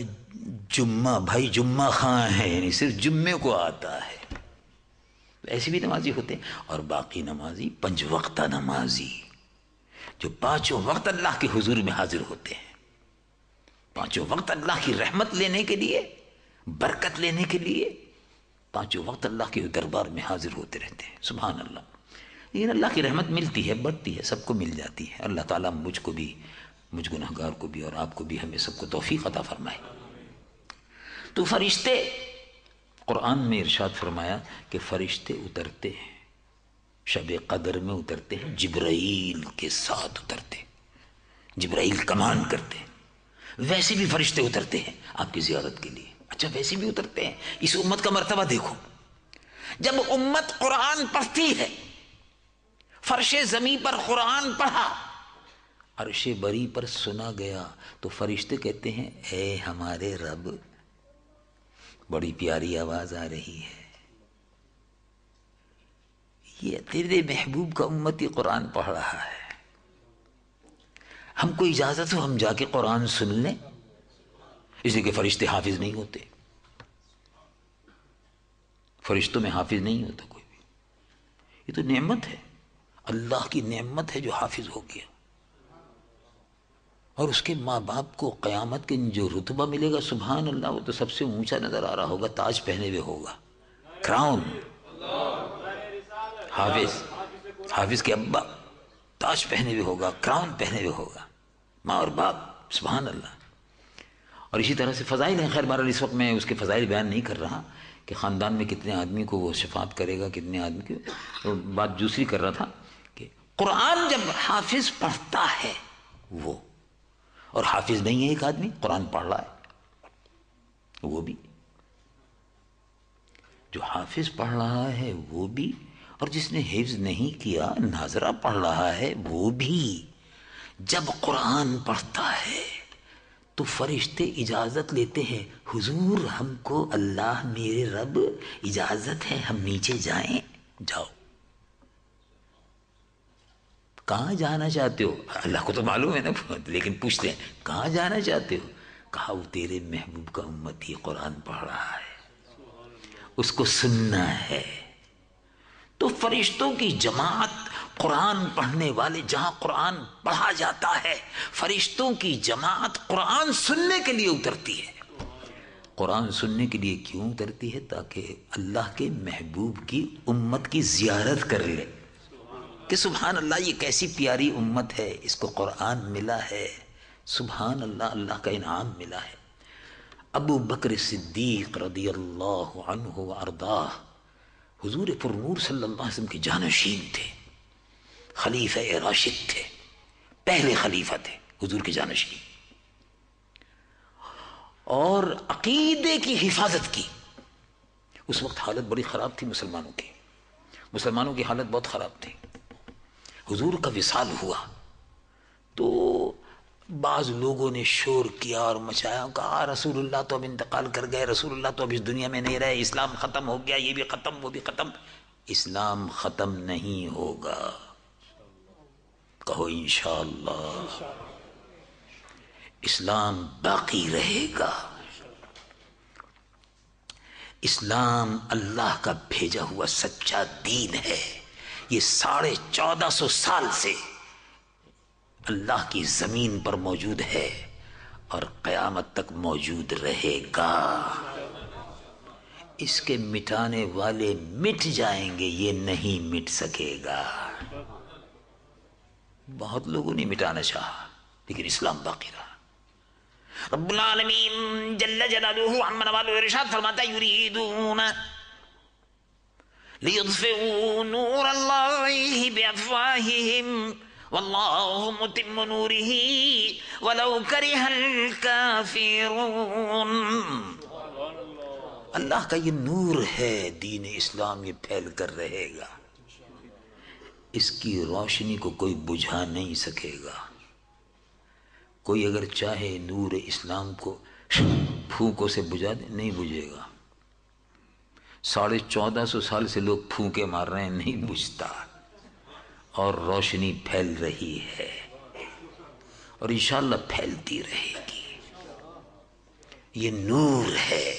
جمعہ بھائی جمعہ خان ہے یعنی صرف جمعے کو آتا ہے. ایسے بھی نمازی ہوتے ہیں. اور باقی نمازی پنج وقتہ نمازی جو پانچوں وقت اللہ کے حضور میں حاضر ہوتے ہیں، پانچوں وقت اللہ کی رحمت لینے کے لیے، برکت لینے کے لیے پانچوں وقت اللہ کے دربار میں حاضر ہوتے رہتے ہیں. سبحان اللہ. لیکن اللہ کی رحمت ملتی ہے، بڑھتی ہے، سب کو مل جاتی ہے. اللہ تعالیٰ مجھ کو بھی، مجھ گنہگار کو بھی اور آپ کو بھی، ہمیں سب کو توفیق عطا فرمائے. تو فرشتے، قرآن میں ارشاد فرمایا کہ فرشتے اترتے ہیں، شب قدر میں اترتے ہیں، جبرائیل کے ساتھ اترتے ہیں، جبرائیل کمان کرتے ہیں. ویسے بھی فرشتے اترتے ہیں آپ کی زیارت کے لیے. اچھا ویسے بھی اترتے ہیں. اس امت کا مرتبہ دیکھو، جب امت قرآن پڑھتی ہے، فرش زمیں پر قرآن پڑھا، عرش بری پر سنا گیا، تو فرشتے کہتے ہیں اے ہمارے رب، بڑی پیاری آواز آ رہی ہے، یہ تیرے محبوب کا امتی قرآن پڑھ رہا ہے، ہم کو اجازت ہو ہم جا کے قرآن سن لیں. اس لیے کہ فرشتے حافظ نہیں ہوتے، فرشتوں میں حافظ نہیں ہوتا کوئی بھی. یہ تو نعمت ہے، اللہ کی نعمت ہے جو حافظ ہو گیا. اور اس کے ماں باپ کو قیامت کے جو رتبہ ملے گا، سبحان اللہ، وہ تو سب سے اونچا نظر آ رہا ہوگا، تاج پہنے ہوئے ہوگا، کراؤن. حافظ کے ابا تاج پہنے ہوئے ہوگا، کراؤن پہنے ہوئے ہوگا، ماں اور باپ. سبحان اللہ. اور اسی طرح سے فضائل ہیں. خیر بہرحال اس وقت میں اس کے فضائل بیان نہیں کر رہا کہ خاندان میں کتنے آدمی کو وہ شفاعت کرے گا، کتنے آدمی کو. بات دوسری کر رہا تھا کہ قرآن جب حافظ پڑھتا ہے وہ، اور حافظ نہیں ہے ایک آدمی قرآن پڑھ رہا ہے، وہ بھی، جو حافظ پڑھ رہا ہے وہ بھی، اور جس نے حفظ نہیں کیا ناظرہ پڑھ رہا ہے وہ بھی. جب قرآن پڑھتا ہے تو فرشتے اجازت لیتے ہیں، حضور ہم کو اللہ میرے رب اجازت ہے ہم نیچے جائیں. جاؤ. کہاں جانا چاہتے ہو؟ اللہ کو تو معلوم ہے نا، لیکن پوچھتے ہیں کہاں جانا چاہتے ہو؟ کہا وہ تیرے محبوب کا امتی قرآن پڑھ رہا ہے، اس کو سننا ہے. تو فرشتوں کی جماعت، قرآن پڑھنے والے، جہاں قرآن پڑھا جاتا ہے فرشتوں کی جماعت قرآن سننے کے لیے اترتی ہے. قرآن سننے کے لیے کیوں اترتی ہے؟ تاکہ اللہ کے محبوب کی امت کی زیارت کر لے کہ سبحان اللہ یہ کیسی پیاری امت ہے، اس کو قرآن ملا ہے، سبحان اللہ، اللہ کا انعام ملا ہے. ابو بکر صدیق رضی اللہ عنہ وارضاہ حضور پر نور صلی اللہ علیہ وسلم کے جانشین تھے، خلیفہ راشد تھے، پہلے خلیفہ تھے حضور کے جانشین، اور عقیدے کی حفاظت کی. اس وقت حالت بڑی خراب تھی مسلمانوں کی حالت بہت خراب تھی. حضور کا وصال ہوا تو بعض لوگوں نے شور کیا اور مچایا، کہا رسول اللہ تو اب انتقال کر گئے، رسول اللہ تو اب اس دنیا میں نہیں رہے، اسلام ختم ہو گیا، یہ بھی ختم وہ بھی ختم. اسلام ختم نہیں ہوگا، کہو انشاءاللہ، اسلام باقی رہے گا. اسلام اللہ کا بھیجا ہوا سچا دین ہے. یہ 1450 سال سے اللہ کی زمین پر موجود ہے اور قیامت تک موجود رہے گا. اس کے مٹانے والے مٹ جائیں گے، یہ نہیں مٹ سکے گا. بہت لوگوں نے مٹانا چاہا لیکن اسلام باقی رہا. رب العالمین جل جلالہ عما نوالہ ارشاد فرماتا ہے یریدون لیطفئوا نور اللہ بافواہہم واللہ متم نورہ ولو کرہ الکافرون. اللہ کا یہ نور ہے، دین اسلام یہ پھیل کر رہے گا، اس کی روشنی کو کوئی بجھا نہیں سکے گا. کوئی اگر چاہے نور اسلام کو پھونکوں سے بجھا دے، نہیں بجھے گا۔ 1450 سال سے لوگ پھونکے مار رہے ہیں، نہیں بجھتا، اور روشنی پھیل رہی ہے اور انشاءاللہ پھیلتی رہے گی۔ یہ نور ہے،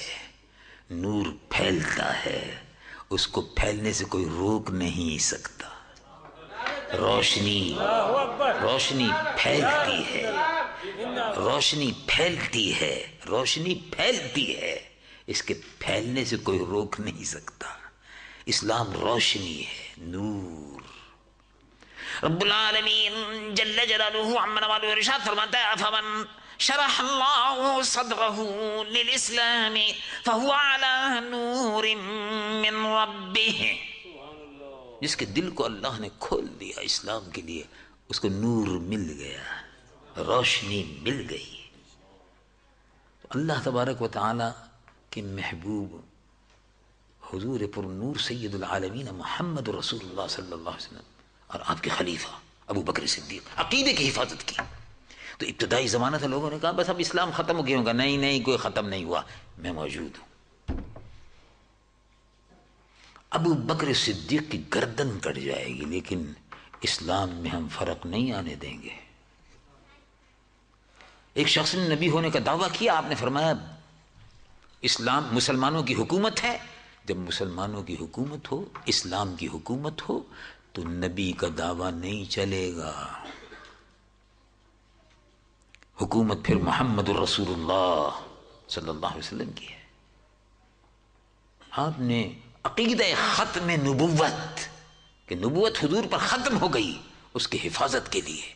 نور پھیلتا ہے، اس کو پھیلنے سے کوئی روک نہیں سکتا۔ روشنی پھیلتی ہے، روشنی پھیلتی ہے، روشنی پھیلتی ہے، اس کے پھیلنے سے کوئی روک نہیں سکتا۔ اسلام روشنی ہے، نور۔ رب العالمین جل جلالہ عمن والو ارشاد فرماتا ہے فمن شرح اللہ صدرہ للاسلام فہو علی نور من ربہ، جس کے دل کو اللہ نے کھول دیا اسلام کے لیے، اس کو نور مل گیا، روشنی مل گئی۔ اللہ تبارک و تعالی کے محبوب حضور پر نور سید العالمین محمد رسول اللہ صلی اللہ علیہ وسلم اور آپ کے خلیفہ ابو بکر صدیق عقیدے کی حفاظت کی۔ تو ابتدائی زمانہ تھا، لوگوں نے کہا بس اب اسلام ختم ہو گیا ہوگا، نہیں نہیں، کوئی ختم نہیں ہوا، میں موجود ہوں۔ ابو بکر صدیق کی گردن کٹ جائے گی، لیکن اسلام میں ہم فرق نہیں آنے دیں گے۔ ایک شخص نے نبی ہونے کا دعویٰ کیا، آپ نے فرمایا اسلام مسلمانوں کی حکومت ہے، جب مسلمانوں کی حکومت ہو، اسلام کی حکومت ہو، تو نبی کا دعویٰ نہیں چلے گا۔ حکومت پھر محمد الرسول اللہ صلی اللہ علیہ وسلم کی ہے۔ آپ نے عقیدہ ختم نبوت کہ نبوت حضور پر ختم ہو گئی، اس کی حفاظت کے لیے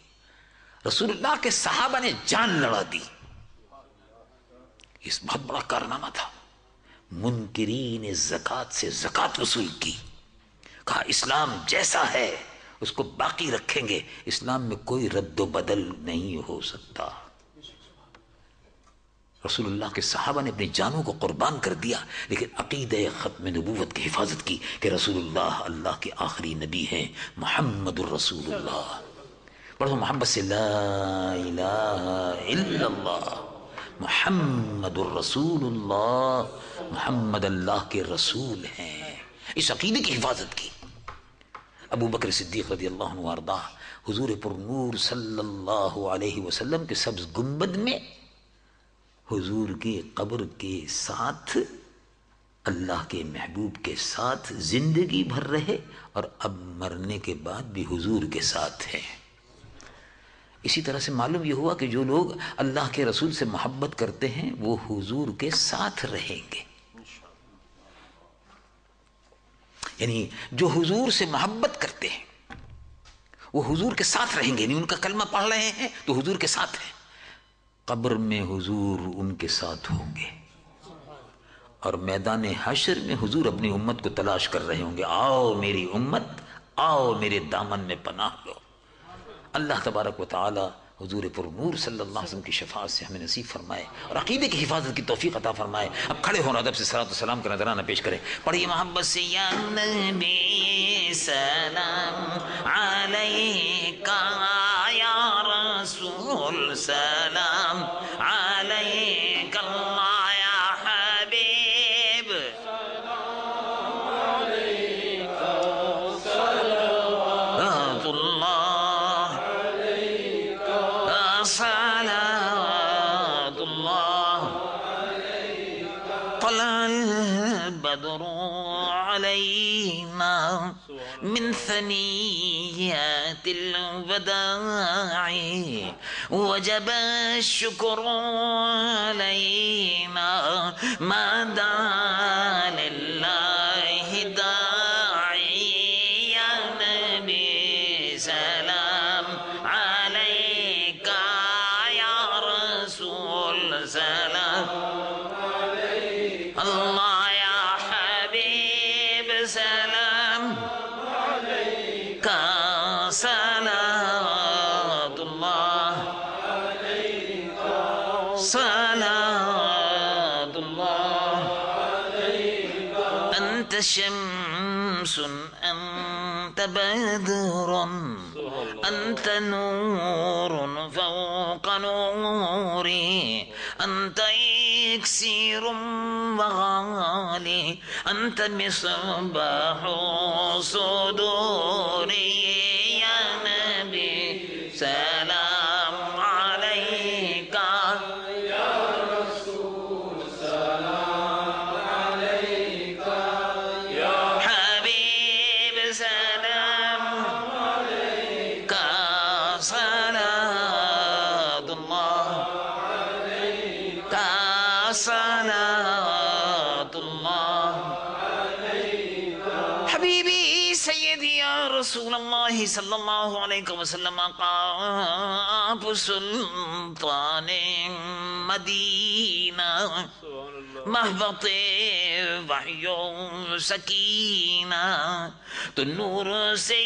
رسول اللہ کے صحابہ نے جان لڑا دی۔ اس بہت بڑا کارنامہ تھا۔ منکرین زکوٰۃ سے زکوٰۃ وصول کی، کہا اسلام جیسا ہے اس کو باقی رکھیں گے، اسلام میں کوئی رد و بدل نہیں ہو سکتا۔ رسول اللہ کے صحابہ نے اپنی جانوں کو قربان کر دیا، لیکن عقیدہ ختم نبوت کی حفاظت کی کہ رسول اللہ اللہ کے آخری نبی ہیں، محمد الرسول اللہ۔ پڑھو محبت سے لا الہ الا اللہ محمد الرسول اللہ، محمد اللہ کے رسول ہیں۔ اس عقیدے کی حفاظت کی۔ ابو بکر صدیق رضی اللہ عنہ وارضہ حضور پر نور صلی اللہ علیہ وسلم کے سبز گنبد میں حضور کی قبر کے ساتھ، اللہ کے محبوب کے ساتھ زندگی بھر رہے، اور اب مرنے کے بعد بھی حضور کے ساتھ ہیں۔ اسی طرح سے معلوم یہ ہوا کہ جو لوگ اللہ کے رسول سے محبت کرتے ہیں وہ حضور کے ساتھ رہیں گے۔ یعنی جو حضور سے محبت کرتے ہیں وہ حضور کے ساتھ رہیں گے، یعنی ان کا کلمہ پڑھ رہے ہیں تو حضور کے ساتھ ہیں، قبر میں حضور ان کے ساتھ ہوں گے، اور میدان حشر میں حضور اپنی امت کو تلاش کر رہے ہوں گے، آؤ میری امت، آؤ میرے دامن میں پناہ لو۔ اللہ تبارک و تعالی حضور پر نور صلی اللہ علیہ وسلم کی شفاعت سے ہمیں نصیب فرمائے اور عقیدے کی حفاظت کی توفیق عطا فرمائے۔ اب کھڑے ہونا ادب سے صلاۃ و سلام کا نذرانہ پیش کریں، پڑھیے محبت سے یا نبی سلام علیکہ یا رسول سلام علیکہ یا حبیب صلوات اللہ صلوات اللہ طلع البدر علينا من ثنيات الوداع وجب الشكر علينا ما دعا لله داعي يا نبي سلام عليك يا رسول سلام الله يا حبيب سلام عليك صلوات الله صلوات الله أنت شمس أنت بدر أنت نور فوق نوري أنت إكسير وغالي أنت مصباح صدوري يا نبي سلام عليك صلاة الله حبيبي سيدي يا رسول الله صلى الله عليه وسلم قاب سلطان مدينة محبط وحي سکینہ تو نور سے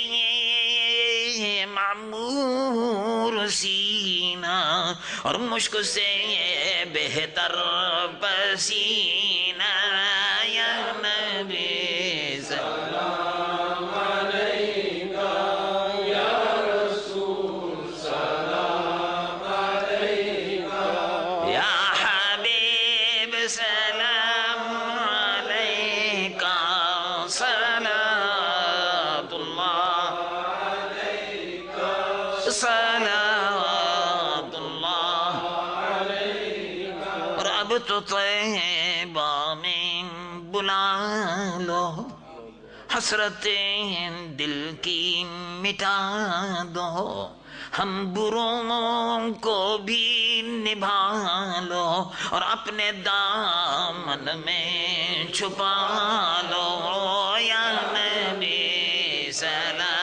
معمور سینہ اور مشک سے بہتر پسینہ یا نبی سلام علیکہ یا رسول سلام علیکہ یا حبیب سلام علیکہ صلاۃ اللہ صلاۃ اللہ اور اب تو طیبہ میں بلا لو حسرتیں دل کی مٹا دو ہم بروں کو بھی نبھا لو اور اپنے دامن میں چھپا لو یا نبی سلام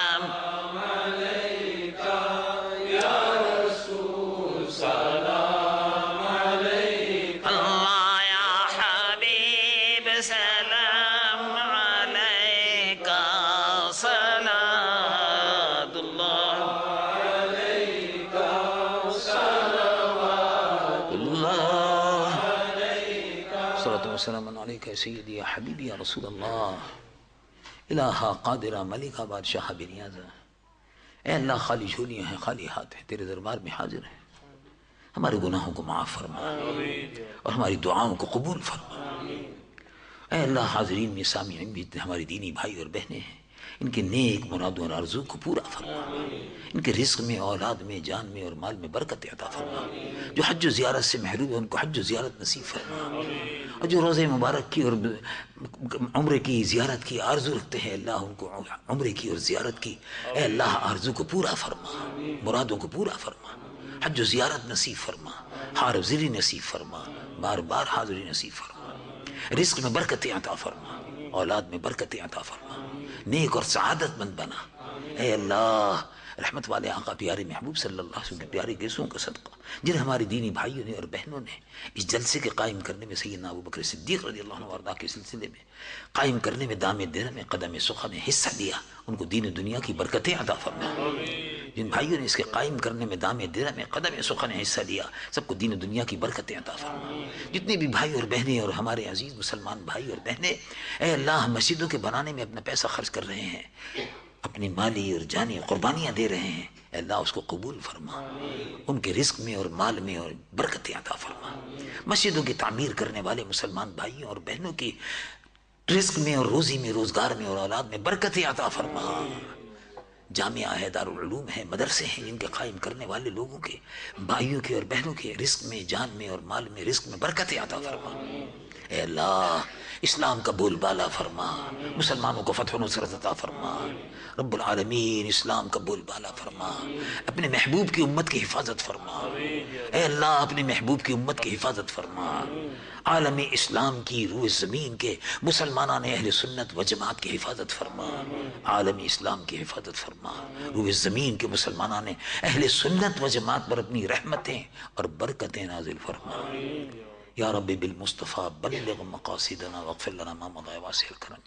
السلام علیکہ سیدی یا حبیبی یا رسول اللہ الہا قادرہ ملکہ بادشاہ بنیازہ اے اللہ خالی جھولیاں ہیں خالی ہاتھ ہیں تیرے دربار میں حاضر ہیں ہمارے گناہوں کو معاف فرما اور ہماری دعاؤں کو قبول فرما اے اللہ حاضرین میں سامعین بھی ہمارے دینی بھائی اور بہنیں ہیں ان کے نیک مرادوں اور آرزو کو پورا فرما ان کے رزق میں اولاد میں جان میں اور مال میں برکت عطا فرما جو حج و زیارت سے محروم ہے ان کو حج و زیارت نصیب فرما اور جو روزے مبارک کی اور عمرے کی زیارت کی آرزو رکھتے ہیں اللہ ان کو عمرے کی اور زیارت کی اے اللہ آرزو کو پورا فرما مرادوں کو پورا فرما حج و زیارت نصیب فرما حاضری نصیب فرما بار بار حاضری نصیب فرما رزق میں برکت عطا فرما اولاد میں برکت عطا فرما نیک اور سعادت مند بنا اے اللہ رحمت والے آقا پیارے محبوب صلی اللہ علیہ وسلم کے پیارے گیسوں کا صدقہ جنہیں ہمارے دینی بھائیوں نے اور بہنوں نے اس جلسے کے قائم کرنے میں سیدنا ابو بکر صدیق رضی اللہ عنہ وارضاہ کے سلسلے میں قائم کرنے میں دام درہم میں قدم سخا میں حصہ دیا ان کو دین و دنیا کی برکتیں عطا فرما جن بھائیوں نے اس کے قائم کرنے میں دام درہم میں قدم سخا نے حصہ دیا سب کو دین و دنیا کی برکتیں عطا فرما جتنے بھی بھائی اور بہنیں اور ہمارے عزیز مسلمان بھائی اور بہنیں اے اللہ مسجدوں کے بنانے میں اپنا پیسہ خرچ کر رہے ہیں اپنی مالی اور جانی قربانیاں دے رہے ہیں اے اللہ اس کو قبول فرما ان کے رزق میں اور مال میں اور برکتیں عطا فرما مسجدوں کی تعمیر کرنے والے مسلمان بھائیوں اور بہنوں کی رزق میں اور روزی میں روزگار میں اور اولاد میں برکتیں عطا فرما جامعہ ہے دارالعلوم ہے مدرسے ہیں جن کے قائم کرنے والے لوگوں کے بھائیوں کے اور بہنوں کے رزق میں جان میں اور مال میں رزق میں برکتیں عطا فرما اے اللہ اسلام کا بول بالا فرما مسلمانوں کو فتح و نصرت عطا فرما رب العالمین اسلام کا بول بالا فرما اپنے محبوب کی امت کی حفاظت فرما اے اللہ اپنے محبوب کی امت کی حفاظت فرما عالم اسلام کی روح زمین کے مسلمانان اہل سنت و جماعت کی حفاظت فرما عالم اسلام کی حفاظت فرما روح زمین کے مسلمانان اہل سنت و جماعت پر اپنی رحمتیں اور برکتیں نازل فرما یا رب بالمصطفى بلغ مقاصدنا واغفر لنا ما مضى واسع الكرم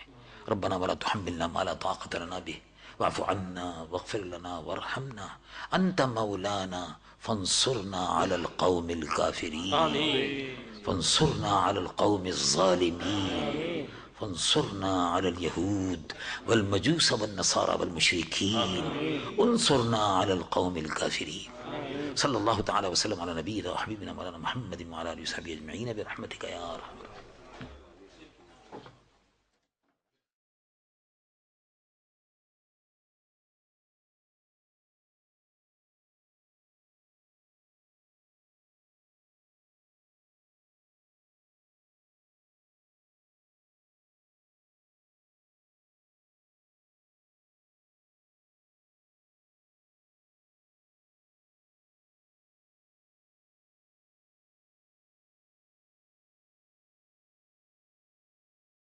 ربنا ولا تحملنا ما لا طاقة لنا به واعف عنا واغفر لنا وارحمنا انت مولانا فانصرنا على القوم الكافرين فانصرنا على القوم الظالمين فانصرنا على اليهود والمجوس والنصارى والمشركين انصرنا على القوم الكافرين. صلی اللہ تعالی وسلم علی نبینا وحبیبنا مولانا محمد وعلى آلہ وصحبہ اجمعین برحمتک یا ارحم الراحمین.